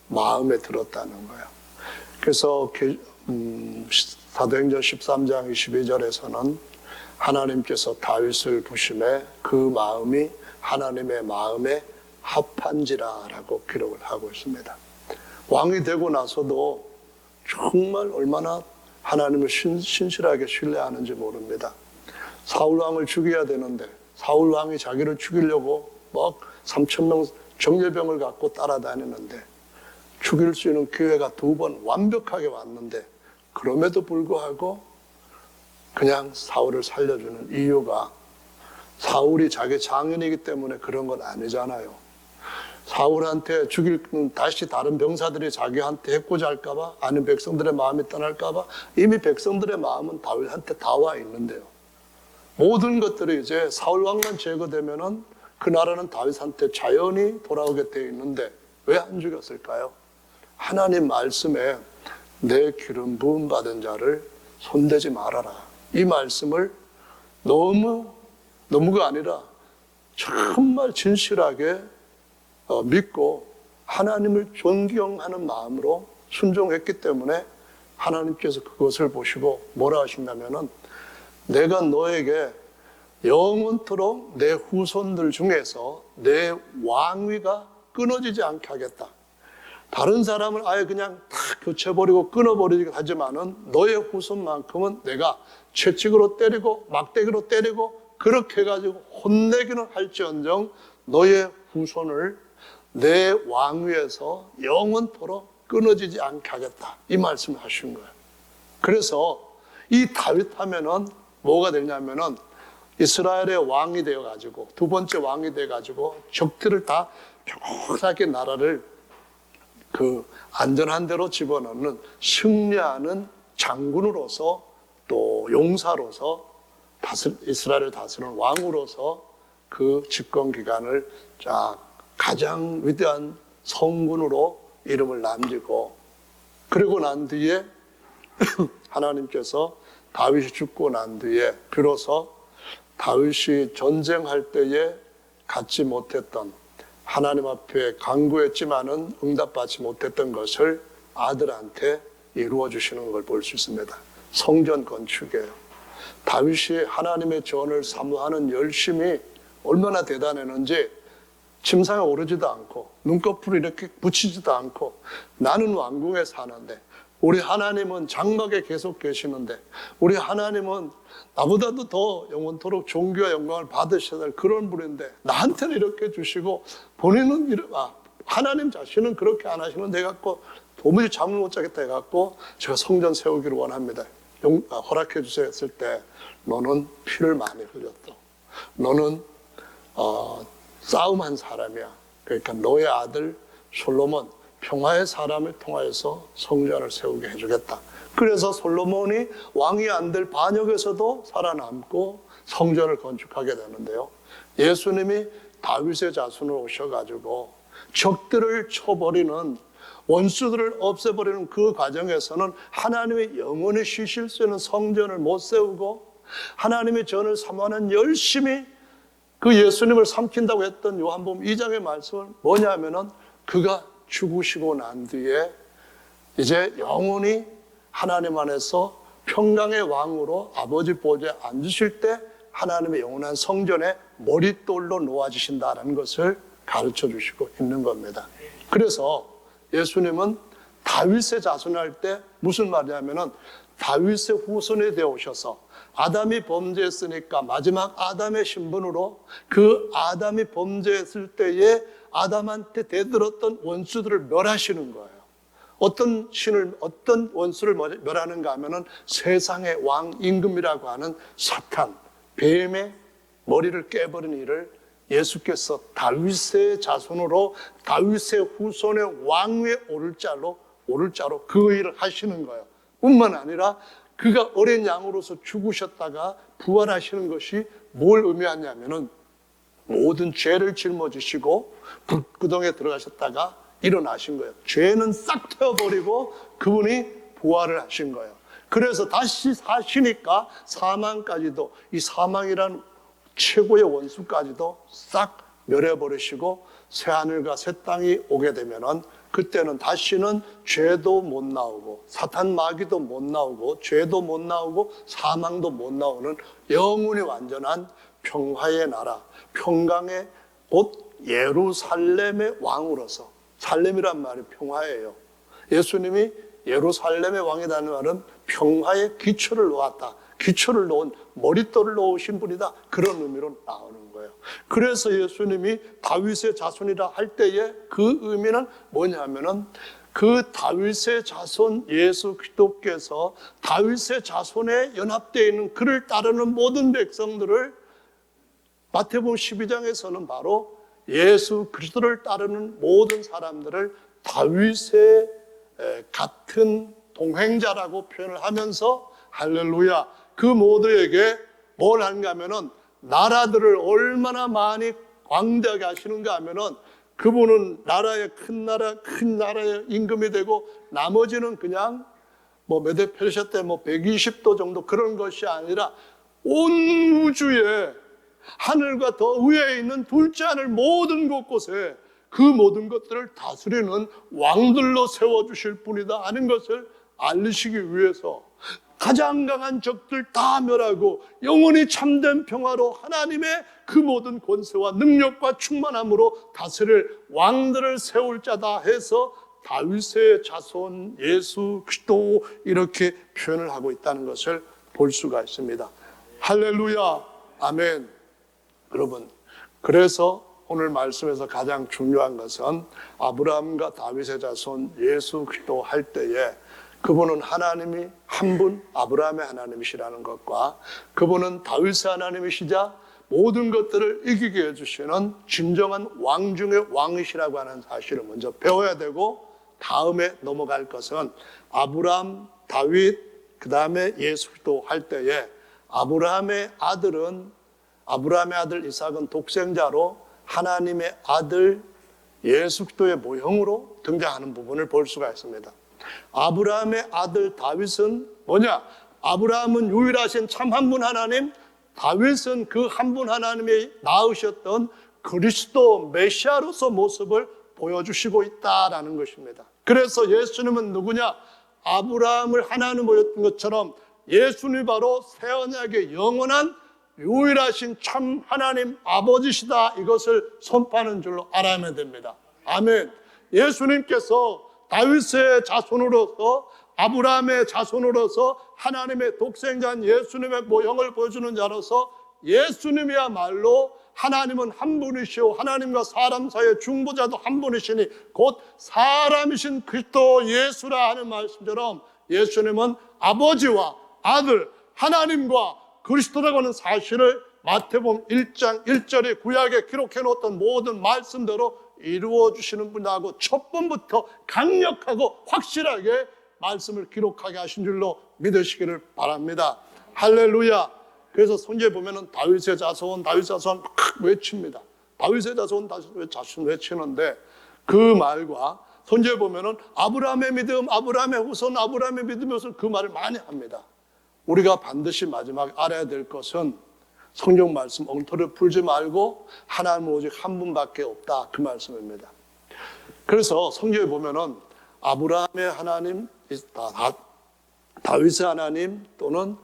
마음에 들었다는 거예요. 그래서 사도행전 13장 22절에서는 하나님께서 다윗을 부심해 그 마음이 하나님의 마음에 합한지라라고 기록을 하고 있습니다. 왕이 되고 나서도 정말 얼마나 하나님을 신실하게 신뢰하는지 모릅니다. 사울 왕을 죽여야 되는데 사울 왕이 자기를 죽이려고 막 3,000명 정예병을 갖고 따라다니는데 죽일 수 있는 기회가 2번 완벽하게 왔는데 그럼에도 불구하고 그냥 사울을 살려주는 이유가 사울이 자기 장인이기 때문에 그런 건 아니잖아요. 사울한테 다시 다른 병사들이 자기한테 해코자 할까봐, 아니면 백성들의 마음이 떠날까봐 이미 백성들의 마음은 다윗한테 다 와 있는데요. 모든 것들이 이제 사울 왕만 제거되면은 그 나라는 다윗한테 자연히 돌아오게 되어 있는데 왜 안 죽였을까요? 하나님 말씀에 내 기름 부음 받은 자를 손대지 말아라. 이 말씀을 너무가 아니라 정말 진실하게 믿고 하나님을 존경하는 마음으로 순종했기 때문에 하나님께서 그것을 보시고 뭐라 하신다면은 내가 너에게 영원토록 내 후손들 중에서 내 왕위가 끊어지지 않게 하겠다. 다른 사람을 아예 그냥 다 교체버리고 끊어버리기 하지만은 너의 후손만큼은 내가 채찍으로 때리고 막대기로 때리고 그렇게 해가지고 혼내기는 할지언정 너의 후손을 내 왕위에서 영원토록 끊어지지 않게 하겠다. 이 말씀을 하신 거예요. 그래서 이 다윗 하면은 뭐가 되냐면은 이스라엘의 왕이 되어가지고 2번째 왕이 되어가지고 적들을 다 평온하게 나라를 그 안전한 데로 집어넣는 승리하는 장군으로서 또 용사로서 이스라엘을 다스리는 왕으로서 그 집권 기간을 가장 위대한 성군으로 이름을 남기고 그리고 난 뒤에 하나님께서 다윗이 죽고 난 뒤에 비로소 다윗이 전쟁할 때에 갖지 못했던 하나님 앞에 간구했지만은 응답받지 못했던 것을 아들한테 이루어 주시는 걸 볼 수 있습니다. 성전 건축이에요. 다윗이 하나님의 전을 사모하는 열심이 얼마나 대단했는지 침상에 오르지도 않고 눈꺼풀을 이렇게 붙이지도 않고 나는 왕궁에 사는데 우리 하나님은 장막에 계속 계시는데 우리 하나님은 나보다도 더 영원토록 존귀와 영광을 받으셔야 될 그런 분인데 나한테는 이렇게 주시고 본인은 하나님 자신은 그렇게 안 하시는데 해갖고 도무지 잠을 못 자겠다 해갖고 제가 성전 세우기를 원합니다. 허락해 주세요 했을 때 너는 피를 많이 흘렸어. 너는 싸움한 사람이야. 그러니까 너의 아들 솔로몬 평화의 사람을 통하여서 성전을 세우게 해주겠다. 그래서 솔로몬이 왕이 안 될 반역에서도 살아남고 성전을 건축하게 되는데요. 예수님이 다윗의 자손으로 오셔가지고 적들을 쳐버리는 원수들을 없애버리는 그 과정에서는 하나님의 영원히 쉬실 수 있는 성전을 못 세우고 하나님의 전을 사모하는 열심히 그 예수님을 삼킨다고 했던 요한복음 2장의 말씀은 뭐냐면은 그가 죽으시고 난 뒤에 이제 영원히 하나님 안에서 평강의 왕으로 아버지 보좌에 앉으실 때 하나님의 영원한 성전에 머릿돌로 놓아지신다는 것을 가르쳐 주시고 있는 겁니다. 그래서 예수님은 다윗의 자손할 때 무슨 말이냐면은 다윗의 후손이 되어 오셔서 아담이 범죄했으니까 마지막 아담의 신분으로 그 아담이 범죄했을 때에 아담한테 대들었던 원수들을 멸하시는 거예요. 어떤 원수를 멸하는가 하면은 세상의 왕 임금이라고 하는 사탄, 뱀의 머리를 깨버리는 일을 예수께서 다윗의 자손으로 다윗의 후손의 왕위에 오를 자로 그 일을 하시는 거예요. 뿐만 아니라 그가 어린 양으로서 죽으셨다가 부활하시는 것이 뭘 의미하냐면은 모든 죄를 짊어지시고 불구덩이에 들어가셨다가 일어나신 거예요. 죄는 싹 태워버리고 그분이 부활을 하신 거예요. 그래서 다시 사시니까 사망까지도, 이 사망이란 최고의 원수까지도 싹 멸해버리시고 새하늘과 새 땅이 오게 되면은 그때는 다시는 죄도 못 나오고 사탄 마귀도 못 나오고 죄도 못 나오고 사망도 못 나오는 영원히 완전한 평화의 나라, 평강의 곧 예루살렘의 왕으로서, 살렘이란 말이 평화예요. 예수님이 예루살렘의 왕이라는 말은 평화의 기초를 놓았다, 기초를 놓은 머릿돌을 놓으신 분이다, 그런 의미로 나오는 거예요. 그래서 예수님이 다윗의 자손이라 할 때에 그 의미는 뭐냐면은 그 다윗의 자손 예수 그리스도께서 다윗의 자손에 연합되어 있는 그를 따르는 모든 백성들을, 마태복음 12장에서는 바로 예수 그리스도를 따르는 모든 사람들을 다윗의 같은 동행자라고 표현을 하면서 할렐루야, 그 모두에게 뭘 하는가 하면은 나라들을 얼마나 많이 광대하게 하시는가 하면은 그분은 나라의 큰 나라의 임금이 되고 나머지는 그냥 뭐 메데 페르시아 때 뭐 120도 정도 그런 것이 아니라 온 우주에 하늘과 더 위에 있는 둘째 하늘 모든 곳곳에 그 모든 것들을 다스리는 왕들로 세워주실 분이다 하는 것을 알리시기 위해서 가장 강한 적들 다 멸하고 영원히 참된 평화로 하나님의 그 모든 권세와 능력과 충만함으로 다스릴 왕들을 세울 자다 해서 다윗의 자손 예수 그리스도 이렇게 표현을 하고 있다는 것을 볼 수가 있습니다. 할렐루야, 아멘. 여러분, 그래서 오늘 말씀에서 가장 중요한 것은 아브라함과 다윗의 자손 예수 그리스도 할 때에 그분은 하나님이 한 분, 아브라함의 하나님이시라는 것과 그분은 다윗의 하나님이시자 모든 것들을 이기게 해주시는 진정한 왕 중의 왕이시라고 하는 사실을 먼저 배워야 되고, 다음에 넘어갈 것은 아브라함, 다윗, 그 다음에 예수 그리스도 할 때에 아브라함의 아들 이삭은 독생자로 하나님의 아들 예수 그리스도의 모형으로 등장하는 부분을 볼 수가 있습니다. 아브라함의 아들 다윗은 뭐냐? 아브라함은 유일하신 참 한 분 하나님, 다윗은 그 한 분 하나님이 낳으셨던 그리스도 메시아로서 모습을 보여주시고 있다라는 것입니다. 그래서 예수님은 누구냐? 아브라함을 하나님 보였던 것처럼 예수님이 바로 새 언약의 영원한 유일하신 참 하나님 아버지시다, 이것을 선포하는 줄로 알아야 됩니다. 아멘. 예수님께서 다윗의 자손으로서, 아브라함의 자손으로서 하나님의 독생자인 예수님의 모형을 보여주는 자로서 예수님이야말로 하나님은 한 분이시오, 하나님과 사람 사이의 중보자도 한 분이시니 곧 사람이신 그리스도 예수라 하는 말씀처럼 예수님은 아버지와 아들, 하나님과 그리스도라고 하는 사실을 마태복음 1장 1절에 구약에 기록해 놓았던 모든 말씀대로 이루어 주시는 분이라고 첫 번부터 강력하고 확실하게 말씀을 기록하게 하신 줄로 믿으시기를 바랍니다. 할렐루야. 그래서 성경에 보면은 다윗의 자손 막 외칩니다. 다윗의 자손 외치는데 그 말과 성경에 보면은 아브라함의 믿음, 아브라함의 후손, 아브라함의 믿음에서 그 말을 많이 합니다. 우리가 반드시 마지막에 알아야 될 것은 성경 말씀 엉터리 풀지 말고 하나님은 오직 한 분밖에 없다, 그 말씀입니다. 그래서 성경에 보면은 아브라함의 하나님, 다윗의 하나님 또는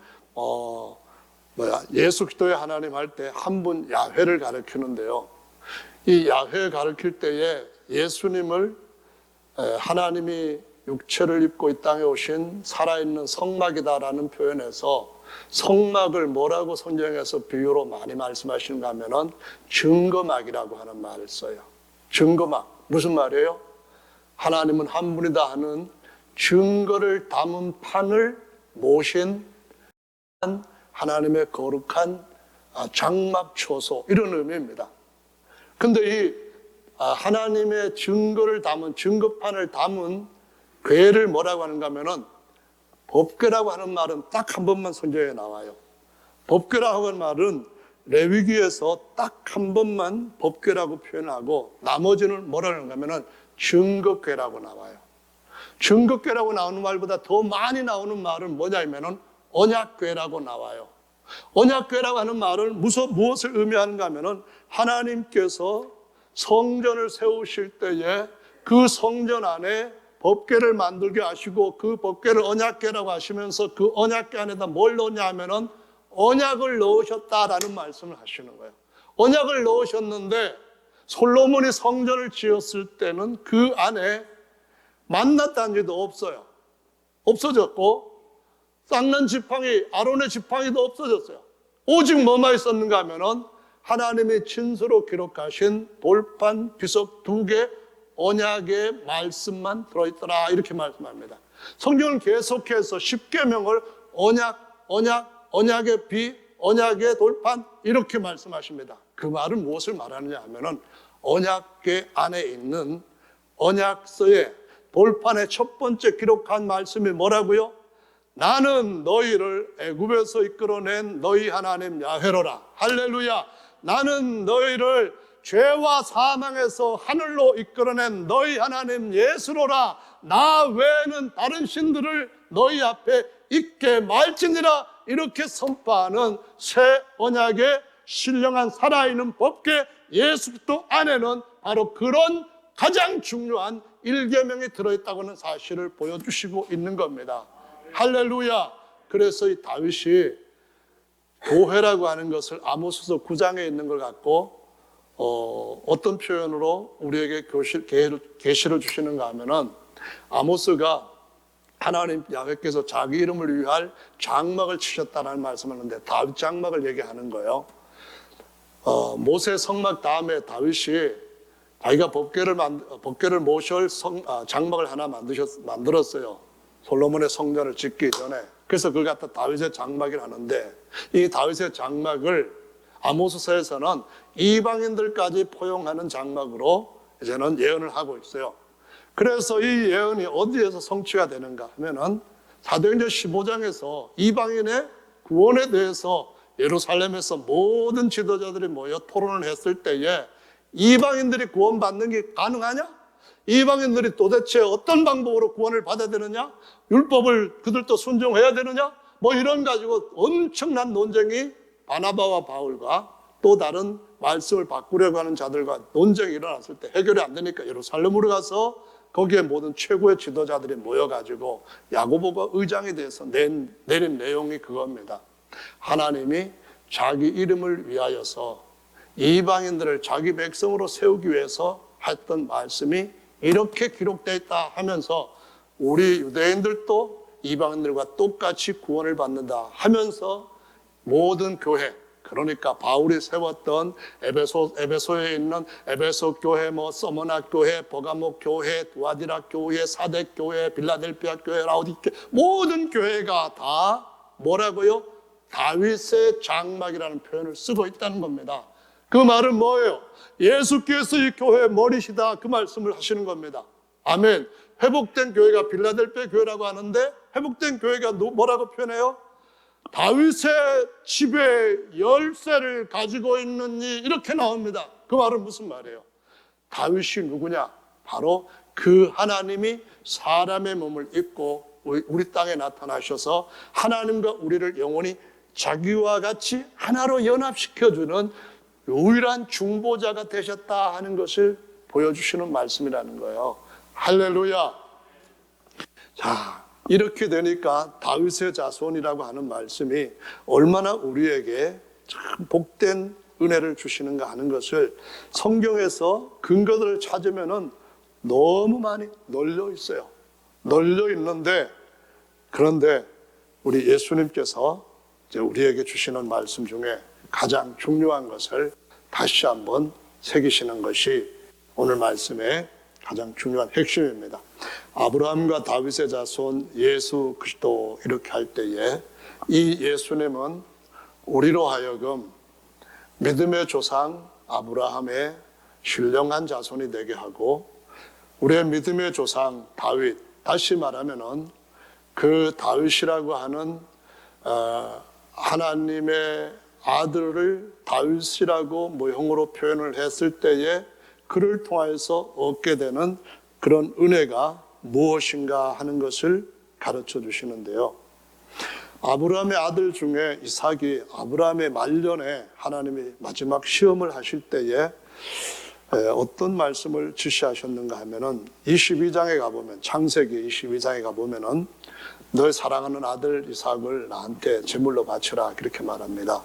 예수 그리스도의 하나님 할 때 한 분 야훼를 가리키는데요. 이 야훼 가리킬 때에 예수님을 하나님이 육체를 입고 이 땅에 오신 살아있는 성막이다라는 표현에서 성막을 뭐라고 성경에서 비유로 많이 말씀하시는가 하면은 증거막이라고 하는 말을 써요. 증거막. 무슨 말이에요? 하나님은 한 분이다 하는 증거를 담은 판을 모신 하나님의 거룩한 장막 초소, 이런 의미입니다. 근데 이 하나님의 증거를 담은, 증거판을 담은 궤를 뭐라고 하는가 하면은 법궤라고 하는 말은 딱 한 번만 성경에 나와요. 법궤라고 하는 말은 레위기에서 딱 한 번만 법궤라고 표현하고 나머지는 뭐라고 하냐면 증거궤라고 나와요. 증거궤라고 나오는 말보다 더 많이 나오는 말은 뭐냐면은 언약궤라고 나와요. 언약궤라고 하는 말은 무엇을 의미하는가 하면은 하나님께서 성전을 세우실 때에 그 성전 안에 법궤를 만들게 하시고 그 법궤를 언약궤라고 하시면서 그 언약궤 안에다 뭘 넣냐 하면은 언약을 넣으셨다라는 말씀을 하시는 거예요. 언약을 넣으셨는데 솔로몬이 성전을 지었을 때는 그 안에 만나 단지도 없어요. 없어졌고 쌍난 지팡이, 아론의 지팡이도 없어졌어요. 오직 뭐만 있었는가 하면은 하나님의 진수로 기록하신 돌판 비석 2개 언약의 말씀만 들어있더라 이렇게 말씀합니다. 성경은 계속해서 십계명을 언약의 비, 언약의 돌판 이렇게 말씀하십니다. 그 말은 무엇을 말하느냐 하면은 언약궤 안에 있는 언약서의 돌판의 첫 번째 기록한 말씀이 뭐라고요? 나는 너희를 애굽에서 이끌어낸 너희 하나님 야훼로라. 할렐루야. 나는 너희를 죄와 사망에서 하늘로 이끌어낸 너희 하나님 예수로라. 나 외에는 다른 신들을 너희 앞에 있게 말지니라. 이렇게 선포하는 새 언약의 신령한 살아있는 법궤 예수 그리스도 안에는 바로 그런 가장 중요한 일계명이 들어있다고 하는 사실을 보여주시고 있는 겁니다. 할렐루야. 그래서 이 다윗이 교회라고 하는 것을 아모스서 9장에 있는 걸 갖고 어떤 표현으로 우리에게 계시를 주시는가 하면은 아모스가 하나님 야훼께서 자기 이름을 위할 장막을 치셨다는 말씀을 하는데 다윗 장막을 얘기하는 거예요. 모세 성막 다음에 다윗이 자기가 법궤를 모실 장막을 하나 만들었어요. 솔로몬의 성전을 짓기 전에. 그래서 그걸 갖다 다윗의 장막이라 하는데 이 다윗의 장막을 아모스서에서는 이방인들까지 포용하는 장막으로 이제는 예언을 하고 있어요. 그래서 이 예언이 어디에서 성취가 되는가 하면은 사도행전 15장에서 이방인의 구원에 대해서 예루살렘에서 모든 지도자들이 모여 토론을 했을 때에 이방인들이 구원받는 게 가능하냐? 이방인들이 도대체 어떤 방법으로 구원을 받아야 되느냐? 율법을 그들도 순종해야 되느냐? 뭐 이런 가지고 엄청난 논쟁이 바나바와 바울과 또 다른 말씀을 바꾸려고 하는 자들과 논쟁이 일어났을 때 해결이 안 되니까 예루살렘으로 가서 거기에 모든 최고의 지도자들이 모여가지고 야고보가 의장에 대해서 내린 내용이 그겁니다. 하나님이 자기 이름을 위하여서 이방인들을 자기 백성으로 세우기 위해서 했던 말씀이 이렇게 기록되어 있다 하면서 우리 유대인들도 이방인들과 똑같이 구원을 받는다 하면서 모든 교회, 그러니까 바울이 세웠던 에베소에 있는 에베소 교회, 서머나 교회, 버가모 교회, 두아디라 교회, 사대 교회, 빌라델피아 교회, 라오디케 모든 교회가 다 뭐라고요? 다윗의 장막이라는 표현을 쓰고 있다는 겁니다. 그 말은 뭐예요? 예수께서 이 교회의 머리시다 그 말씀을 하시는 겁니다. 아멘. 회복된 교회가 빌라델피아 교회라고 하는데 회복된 교회가 뭐라고 표현해요? 다윗의 집의 열쇠를 가지고 있는 이 이렇게 나옵니다. 그 말은 무슨 말이에요? 다윗이 누구냐? 바로 그 하나님이 사람의 몸을 입고 우리 땅에 나타나셔서 하나님과 우리를 영원히 자기와 같이 하나로 연합시켜주는 유일한 중보자가 되셨다 하는 것을 보여주시는 말씀이라는 거예요. 할렐루야. 자, 이렇게 되니까 다윗의 자손이라고 하는 말씀이 얼마나 우리에게 참 복된 은혜를 주시는가 하는 것을 성경에서 근거들을 찾으면은 너무 많이 널려 있어요. 널려 있는데 그런데 우리 예수님께서 이제 우리에게 주시는 말씀 중에 가장 중요한 것을 다시 한번 새기시는 것이 오늘 말씀의 가장 중요한 핵심입니다. 아브라함과 다윗의 자손 예수 그리스도 이렇게 할 때에 이 예수님은 우리로 하여금 믿음의 조상 아브라함의 신령한 자손이 되게 하고 우리의 믿음의 조상 다윗, 다시 말하면은 그 다윗이라고 하는 하나님의 아들을 다윗이라고 모형으로 표현을 했을 때에 그를 통하여서 얻게 되는 그런 은혜가 무엇인가 하는 것을 가르쳐 주시는데요. 아브라함의 아들 중에 이삭이 아브라함의 말년에 하나님이 마지막 시험을 하실 때에 어떤 말씀을 지시하셨는가 하면은 22장에 가보면, 창세기 22장에 가보면은 널 사랑하는 아들 이삭을 나한테 제물로 바치라 그렇게 말합니다.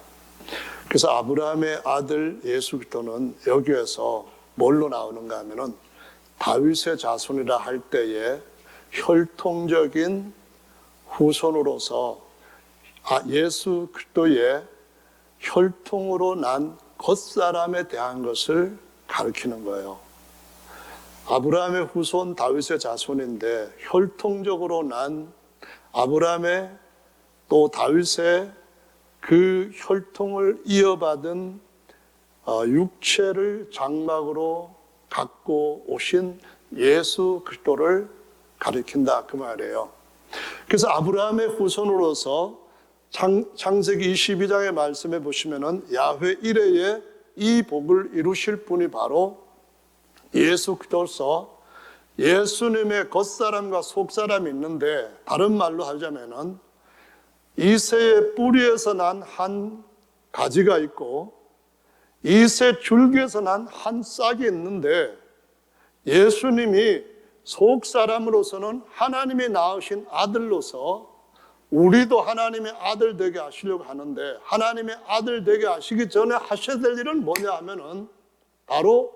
그래서 아브라함의 아들 예수 그리스도는 여기에서 뭘로 나오는가 하면은 다윗의 자손이라 할 때에 혈통적인 후손으로서 예수 그리스도의 혈통으로 난 겉사람에 대한 것을 가르치는 거예요. 아브라함의 후손 다윗의 자손인데 혈통적으로 난 아브라함의 또 다윗의 그 혈통을 이어받은 육체를 장막으로 갖고 오신 예수 그리스도를 가리킨다 그 말이에요. 그래서 아브라함의 후손으로서 창세기 22장의 말씀에 보시면은 야훼 이레에 이 복을 이루실 분이 바로 예수 그리스도로서 예수님의 겉사람과 속사람이 있는데, 다른 말로 하자면은 이새의 뿌리에서 난 한 가지가 있고 이새 줄기에서 난 한 싹이 있는데, 예수님이 속사람으로서는 하나님이 낳으신 아들로서 우리도 하나님의 아들 되게 하시려고 하는데, 하나님의 아들 되게 하시기 전에 하셔야 될 일은 뭐냐 하면은 바로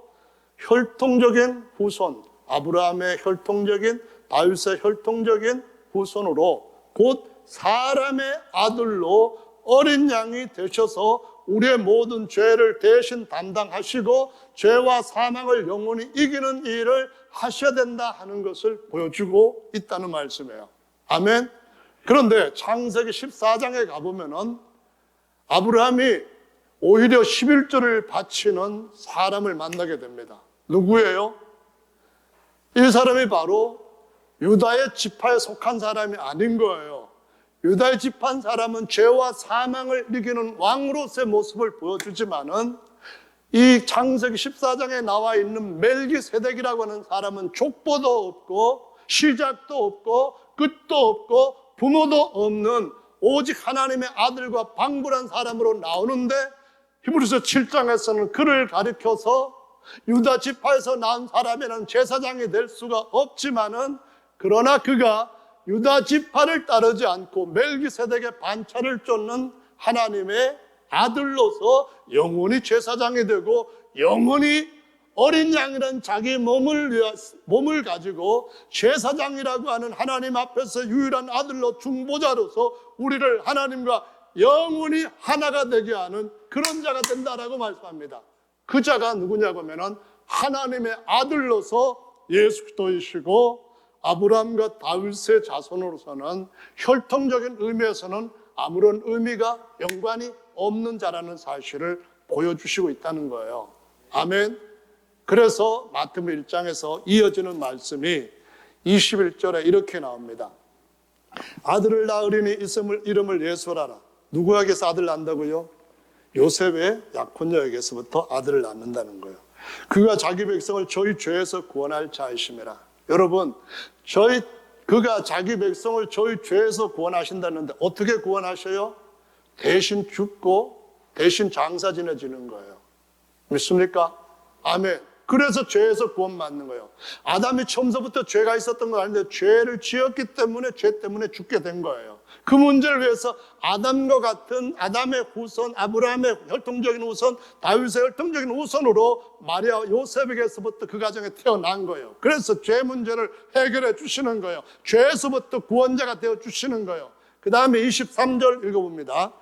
혈통적인 후손, 아브라함의 혈통적인, 다윗의 혈통적인 후손으로 곧 사람의 아들로 어린 양이 되셔서 우리의 모든 죄를 대신 담당하시고 죄와 사망을 영원히 이기는 일을 하셔야 된다 하는 것을 보여주고 있다는 말씀이에요. 아멘. 그런데 창세기 14장에 가보면은 아브라함이 오히려 11조를 바치는 사람을 만나게 됩니다. 누구예요? 이 사람이 바로 유다의 지파에 속한 사람이 아닌 거예요. 유다의 지파 사람은 죄와 사망을 이기는 왕으로서의 모습을 보여주지만은 이 창세기 14장에 나와 있는 멜기세덱이라고 하는 사람은 족보도 없고 시작도 없고 끝도 없고 부모도 없는 오직 하나님의 아들과 방불한 사람으로 나오는데, 히브리서 7장에서는 그를 가리켜서 유다 지파에서 나온 사람이라는 제사장이 될 수가 없지만은, 그러나 그가 유다 지파를 따르지 않고 멜기세덱의 반차를 쫓는 하나님의 아들로서 영원히 제사장이 되고 영원히 어린 양이라는 자기 몸을 가지고 제사장이라고 하는 하나님 앞에서 유일한 아들로 중보자로서 우리를 하나님과 영원히 하나가 되게 하는 그런 자가 된다라고 말씀합니다. 그 자가 누구냐고 하면은 하나님의 아들로서 예수 그리스도이시고, 아브라함과 다윗의 자손으로서는 혈통적인 의미에서는 아무런 의미가 연관이 없는 자라는 사실을 보여주시고 있다는 거예요. 아멘. 그래서 마태복음 1장에서 이어지는 말씀이 21절에 이렇게 나옵니다. 아들을 낳으리니 이름을 예수라라. 누구에게서 아들 낳는다고요? 요셉의 약혼녀에게서부터 아들을 낳는다는 거예요. 그가 자기 백성을 저희 죄에서 구원할 자이심이라. 여러분, 그가 자기 백성을 저희 죄에서 구원하신다는데 어떻게 구원하셔요? 대신 죽고 대신 장사 지내지는 거예요. 믿습니까? 아멘. 그래서 죄에서 구원받는 거예요. 아담이 처음부터 죄가 있었던 거 아닌데 죄를 지었기 때문에 죄 때문에 죽게 된 거예요. 그 문제를 위해서 아담과 같은 아담의 후손, 아브라함의 혈통적인 후손, 다윗의 혈통적인 후손으로 마리아 요셉에게서부터 그 가정에 태어난 거예요. 그래서 죄 문제를 해결해 주시는 거예요. 죄에서부터 구원자가 되어 주시는 거예요. 그 다음에 23절 읽어봅니다.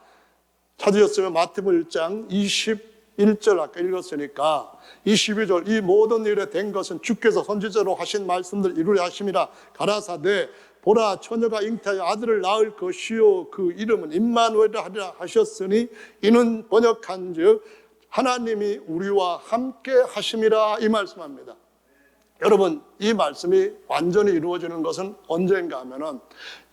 찾으셨으면 마태복음 1장 21절 아까 읽었으니까 22절, 이 모든 일에 된 것은 주께서 선지자로 하신 말씀들 이루려 하심이라. 가라사대 보라 처녀가 잉태하여 아들을 낳을 것이요 그 이름은 임마누엘이라 하리라 하셨으니 이는 번역한즉 하나님이 우리와 함께 하심이라 이 말씀합니다. 여러분, 이 말씀이 완전히 이루어지는 것은 언젠가 하면은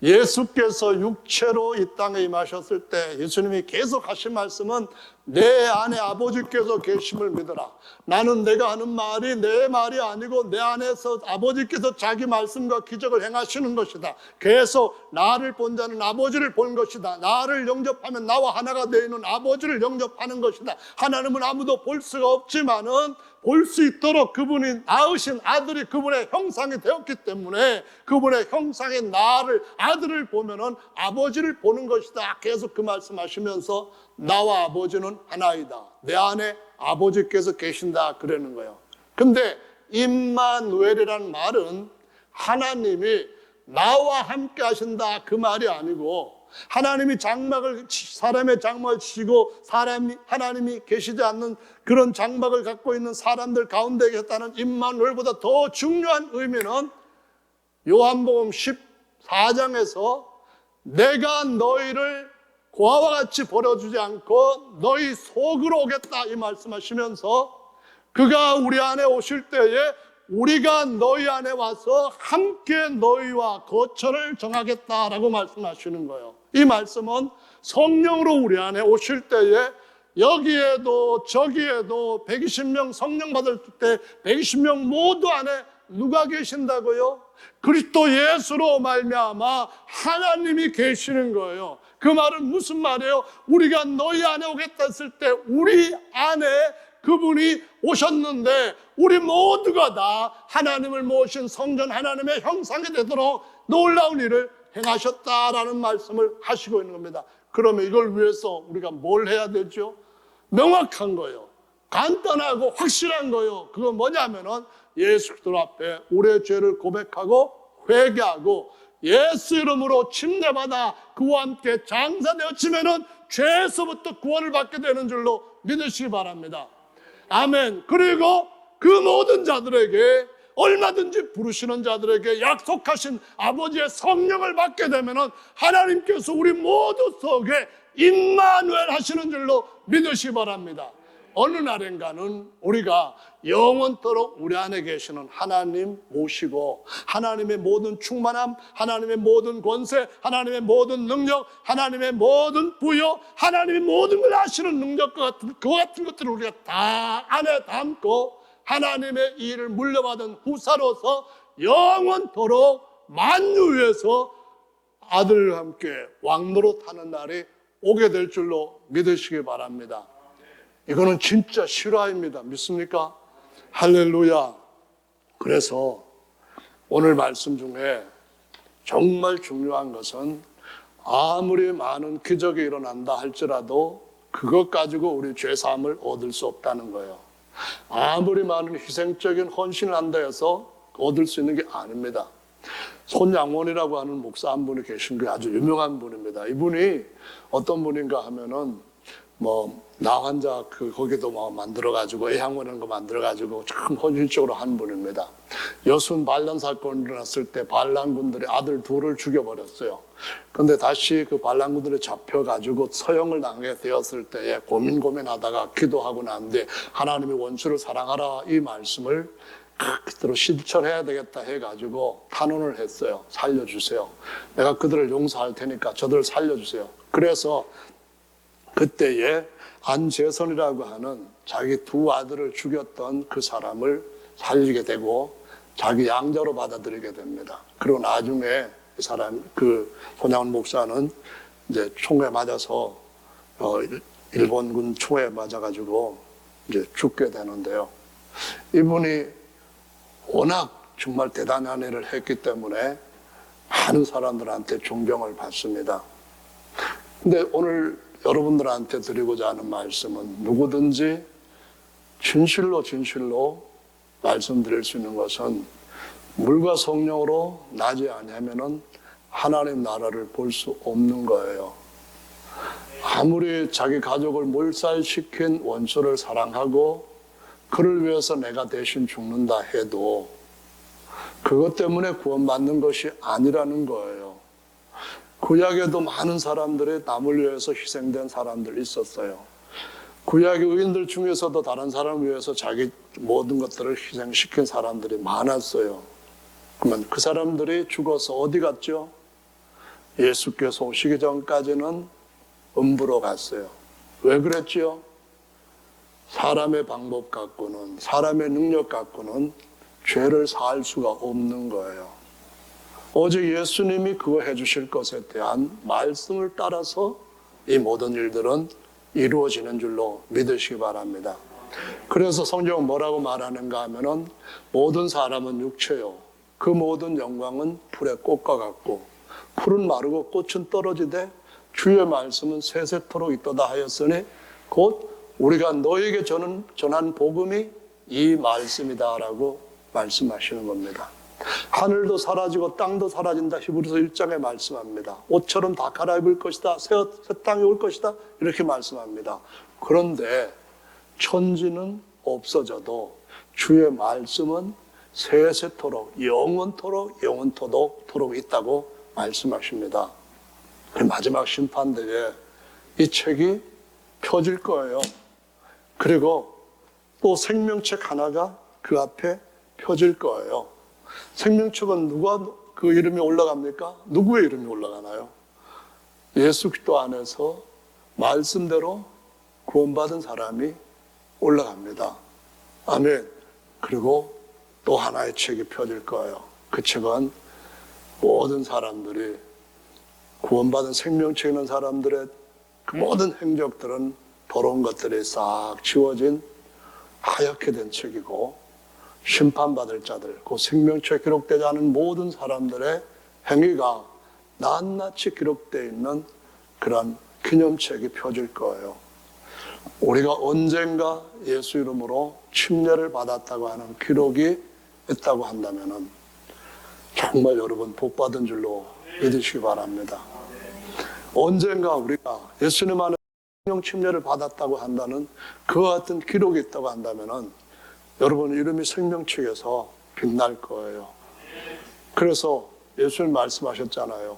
예수께서 육체로 이 땅에 임하셨을 때 예수님이 계속 하신 말씀은 내 안에 아버지께서 계심을 믿어라. 나는 내가 하는 말이 내 말이 아니고 내 안에서 아버지께서 자기 말씀과 기적을 행하시는 것이다. 계속 나를 본 자는 아버지를 본 것이다. 나를 영접하면 나와 하나가 되어 있는 아버지를 영접하는 것이다. 하나님은 아무도 볼 수가 없지만은 볼 수 있도록 그분이 낳으신 아들이 그분의 형상이 되었기 때문에 그분의 형상인 나를 아들을 보면은 아버지를 보는 것이다. 계속 그 말씀하시면서 나와 아버지는 하나이다. 내 안에 아버지께서 계신다. 그러는 거예요. 근데 임마누엘이라는 말은 하나님이 나와 함께 하신다. 그 말이 아니고 하나님이 사람의 장막을 치고 하나님이 계시지 않는 그런 장막을 갖고 있는 사람들 가운데 계셨다는 임마누엘보다 더 중요한 의미는 요한복음 14장에서 내가 너희를 고아와 같이 버려주지 않고 너희 속으로 오겠다 이 말씀하시면서 그가 우리 안에 오실 때에 우리가 너희 안에 와서 함께 너희와 거처를 정하겠다라고 말씀하시는 거예요. 이 말씀은 성령으로 우리 안에 오실 때에 여기에도 저기에도 120명 성령 받을 때 120명 모두 안에 누가 계신다고요? 그리스도 예수로 말미암아 하나님이 계시는 거예요. 그 말은 무슨 말이에요? 우리가 너희 안에 오겠다 했을 때 우리 안에 그분이 오셨는데 우리 모두가 다 하나님을 모신 성전 하나님의 형상이 되도록 놀라운 일을 행하셨다라는 말씀을 하시고 있는 겁니다. 그러면 이걸 위해서 우리가 뭘 해야 되죠? 명확한 거예요. 간단하고 확실한 거예요. 그건 뭐냐면은 예수 그리스도 앞에 우리의 죄를 고백하고 회개하고 예수 이름으로 침례받아 그와 함께 장사되어지면은 죄에서부터 구원을 받게 되는 줄로 믿으시기 바랍니다. 아멘. 그리고 그 모든 자들에게 얼마든지 부르시는 자들에게 약속하신 아버지의 성령을 받게 되면은 하나님께서 우리 모두 속에 임마누엘 하시는 줄로 믿으시기 바랍니다. 어느 날인가는 우리가 영원토록 우리 안에 계시는 하나님 모시고 하나님의 모든 충만함, 하나님의 모든 권세, 하나님의 모든 능력, 하나님의 모든 부여, 하나님의 모든 걸 아시는 능력과 같은 것들을 우리가 다 안에 담고 하나님의 일을 물려받은 후사로서 영원토록 만유에서 아들과 함께 왕노릇 하는 날이 오게 될 줄로 믿으시기 바랍니다. 이거는 진짜 실화입니다. 믿습니까? 할렐루야. 그래서 오늘 말씀 중에 정말 중요한 것은 아무리 많은 기적이 일어난다 할지라도 그것 가지고 우리 죄사함을 얻을 수 없다는 거예요. 아무리 많은 희생적인 헌신을 한다 해서 얻을 수 있는 게 아닙니다. 손양원이라고 하는 목사 한 분이 계신 게 아주 유명한 분입니다. 이분이 어떤 분인가 하면은 나 환자 거기도 만들어가지고 애향원이라는 거 만들어가지고 참 헌신적으로 한 분입니다. 여순 반란 사건이 일어났을 때 반란군들이 아들 둘을 죽여버렸어요. 그런데 다시 그 반란군들이 잡혀가지고 처형을 당하게 되었을 때에 고민하다가 기도하고 난 뒤에 하나님의 원수를 사랑하라 이 말씀을 그대로 실천해야 되겠다 해가지고 탄원을 했어요. 살려주세요. 내가 그들을 용서할 테니까 저들을 살려주세요. 그래서 그때에 안재선이라고 하는 자기 두 아들을 죽였던 그 사람을 살리게 되고 자기 양자로 받아들이게 됩니다. 그리고 나중에 그 손양원 목사는 이제 총에 맞아서 일본군 총에 맞아가지고 이제 죽게 되는데요. 이분이 워낙 정말 대단한 일을 했기 때문에 많은 사람들한테 존경을 받습니다. 근데 오늘 여러분들한테 드리고자 하는 말씀은 누구든지 진실로 말씀드릴 수 있는 것은 물과 성령으로 나지 아니하면은 하나님 나라를 볼 수 없는 거예요. 아무리 자기 가족을 몰살시킨 원수를 사랑하고 그를 위해서 내가 대신 죽는다 해도 그것 때문에 구원받는 것이 아니라는 거예요. 구약에도 많은 사람들이 남을 위해서 희생된 사람들이 있었어요. 구약의 의인들 중에서도 다른 사람을 위해서 자기 모든 것들을 희생시킨 사람들이 많았어요. 그러면 그 사람들이 죽어서 어디 갔죠? 예수께서 오시기 전까지는 음부로 갔어요. 왜 그랬지요? 사람의 방법 갖고는, 사람의 능력 갖고는 죄를 사할 수가 없는 거예요. 오직 예수님이 그거 해주실 것에 대한 말씀을 따라서 이 모든 일들은 이루어지는 줄로 믿으시기 바랍니다. 그래서 성경은 뭐라고 말하는가 하면은 모든 사람은 육체요. 그 모든 영광은 풀의 꽃과 같고 풀은 마르고 꽃은 떨어지되 주의 말씀은 세세토록 있도다 하였으니 곧 우리가 너에게 전한 복음이 이 말씀이다라고 말씀하시는 겁니다. 하늘도 사라지고 땅도 사라진다. 히브리서 1장에 말씀합니다. 옷처럼 다 갈아입을 것이다. 새 땅이 올 것이다. 이렇게 말씀합니다. 그런데 천지는 없어져도 주의 말씀은 세세토록 영원토록 있다고 말씀하십니다. 마지막 심판대에 이 책이 펴질 거예요. 그리고 또 생명책 하나가 그 앞에 펴질 거예요. 생명책은 누가 그 이름이 올라갑니까? 누구의 이름이 올라가나요? 예수 그리스도 안에서 말씀대로 구원받은 사람이 올라갑니다. 아멘. 그리고 또 하나의 책이 펴질 거예요. 그 책은 모든 사람들이 구원받은 생명책 있는 사람들의 그 모든 행적들은 더러운 것들이 싹 지워진 하얗게 된 책이고 심판받을 자들, 그 생명책에 기록되지 않은 모든 사람들의 행위가 낱낱이 기록되어 있는 그런 기념책이 펴질 거예요. 우리가 언젠가 예수 이름으로 침례를 받았다고 하는 기록이 있다고 한다면 정말 여러분 복받은 줄로 믿으시기 바랍니다. 언젠가 우리가 예수님 안에 성령 침례를 받았다고 한다는 그와 같은 기록이 있다고 한다면 여러분 이름이 생명책에서 빛날 거예요. 그래서 예수님 말씀하셨잖아요.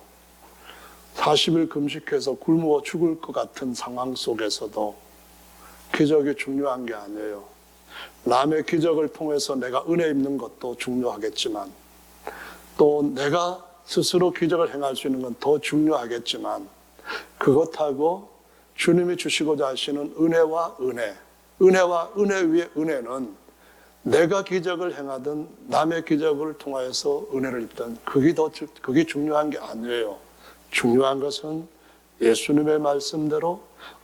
40일 금식해서 굶어 죽을 것 같은 상황 속에서도 기적이 중요한 게 아니에요. 남의 기적을 통해서 내가 은혜 입는 것도 중요하겠지만 또 내가 스스로 기적을 행할 수 있는 건 더 중요하겠지만 그것하고 주님이 주시고자 하시는 은혜와 은혜 위에 은혜는 내가 기적을 행하든 남의 기적을 통하여서 은혜를 입든 그게 중요한 게 아니에요. 중요한 것은 예수님의 말씀대로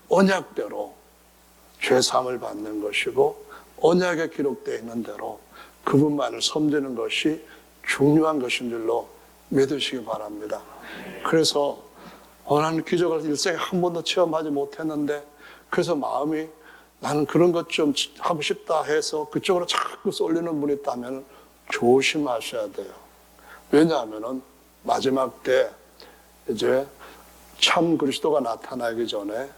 언약대로 죄사함을 받는 것이고 언약에 기록되어 있는 대로 그분만을 섬기는 것이 중요한 것인 줄로 믿으시기 바랍니다. 그래서 나는 기적을 일생에 한 번도 체험하지 못했는데 그래서 마음이 나는 그런 것 좀 하고 싶다 해서 그쪽으로 자꾸 쏠리는 분이 있다면 조심하셔야 돼요. 왜냐하면 마지막 때 이제 참 그리스도가 나타나기 전에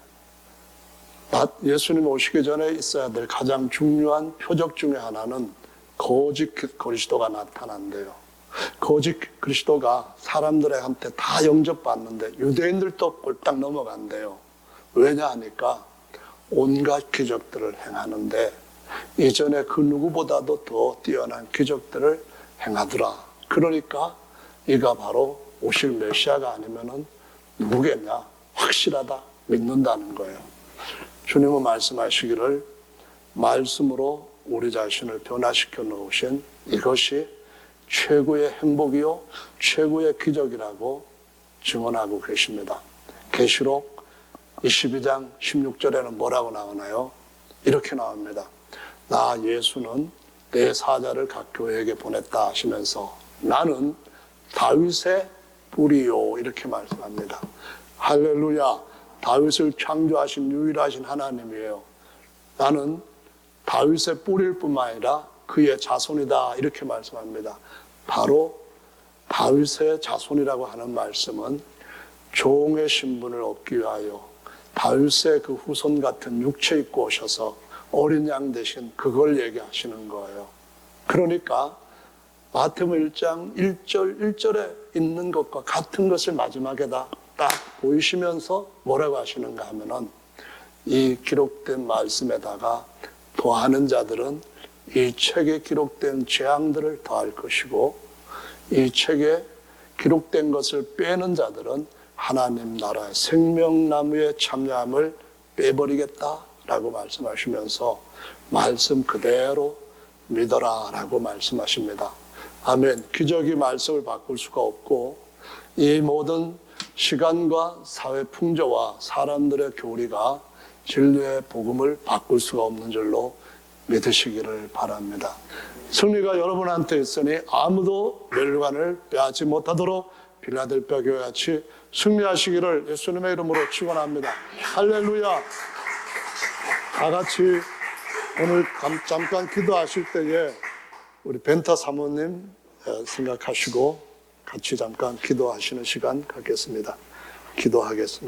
예수님 오시기 전에 있어야 될 가장 중요한 표적 중에 하나는 거짓 그리스도가 나타난대요. 거짓 그리스도가 사람들한테 다 영접받는데 유대인들도 꼴딱 넘어간대요. 왜냐 하니까 온갖 기적들을 행하는데 이전에 그 누구보다도 더 뛰어난 기적들을 행하더라. 그러니까 이가 바로 오실 메시아가 아니면은 누구겠냐? 확실하다. 믿는다는 거예요. 주님은 말씀하시기를 말씀으로 우리 자신을 변화시켜 놓으신 이것이 최고의 행복이요 최고의 기적이라고 증언하고 계십니다. 계시록 22장 16절에는 뭐라고 나오나요? 이렇게 나옵니다. 나 예수는 내 사자를 각 교회에게 보냈다 하시면서 나는 다윗의 뿌리요 이렇게 말씀합니다. 할렐루야. 다윗을 창조하신 유일하신 하나님이에요. 나는 다윗의 뿌리일 뿐만 아니라 그의 자손이다 이렇게 말씀합니다. 바로 다윗의 자손이라고 하는 말씀은 종의 신분을 얻기 위하여 다윗의 그 후손 같은 육체 입고 오셔서 어린 양 대신 그걸 얘기하시는 거예요. 그러니까 마태복음 1장 1절에 있는 것과 같은 것을 마지막에다 딱 보이시면서 뭐라고 하시는가 하면은 이 기록된 말씀에다가 더하는 자들은 이 책에 기록된 재앙들을 더할 것이고 이 책에 기록된 것을 빼는 자들은 하나님 나라의 생명나무의 참여함을 빼버리겠다라고 말씀하시면서 말씀 그대로 믿어라라고 말씀하십니다. 아멘. 기적이 말씀을 바꿀 수가 없고 이 모든 시간과 사회 풍조와 사람들의 교리가 진리의 복음을 바꿀 수가 없는 줄로 믿으시기를 바랍니다. 승리가 여러분한테 있으니 아무도 멸관을 빼앗지 못하도록 빌라델피아 교회같이 승리하시기를 예수님의 이름으로 축원합니다. 할렐루야. 다 같이 오늘 잠깐 기도하실 때에 우리 벤타 사모님 생각하시고 같이 잠깐 기도하시는 시간 갖겠습니다. 기도하겠습니다.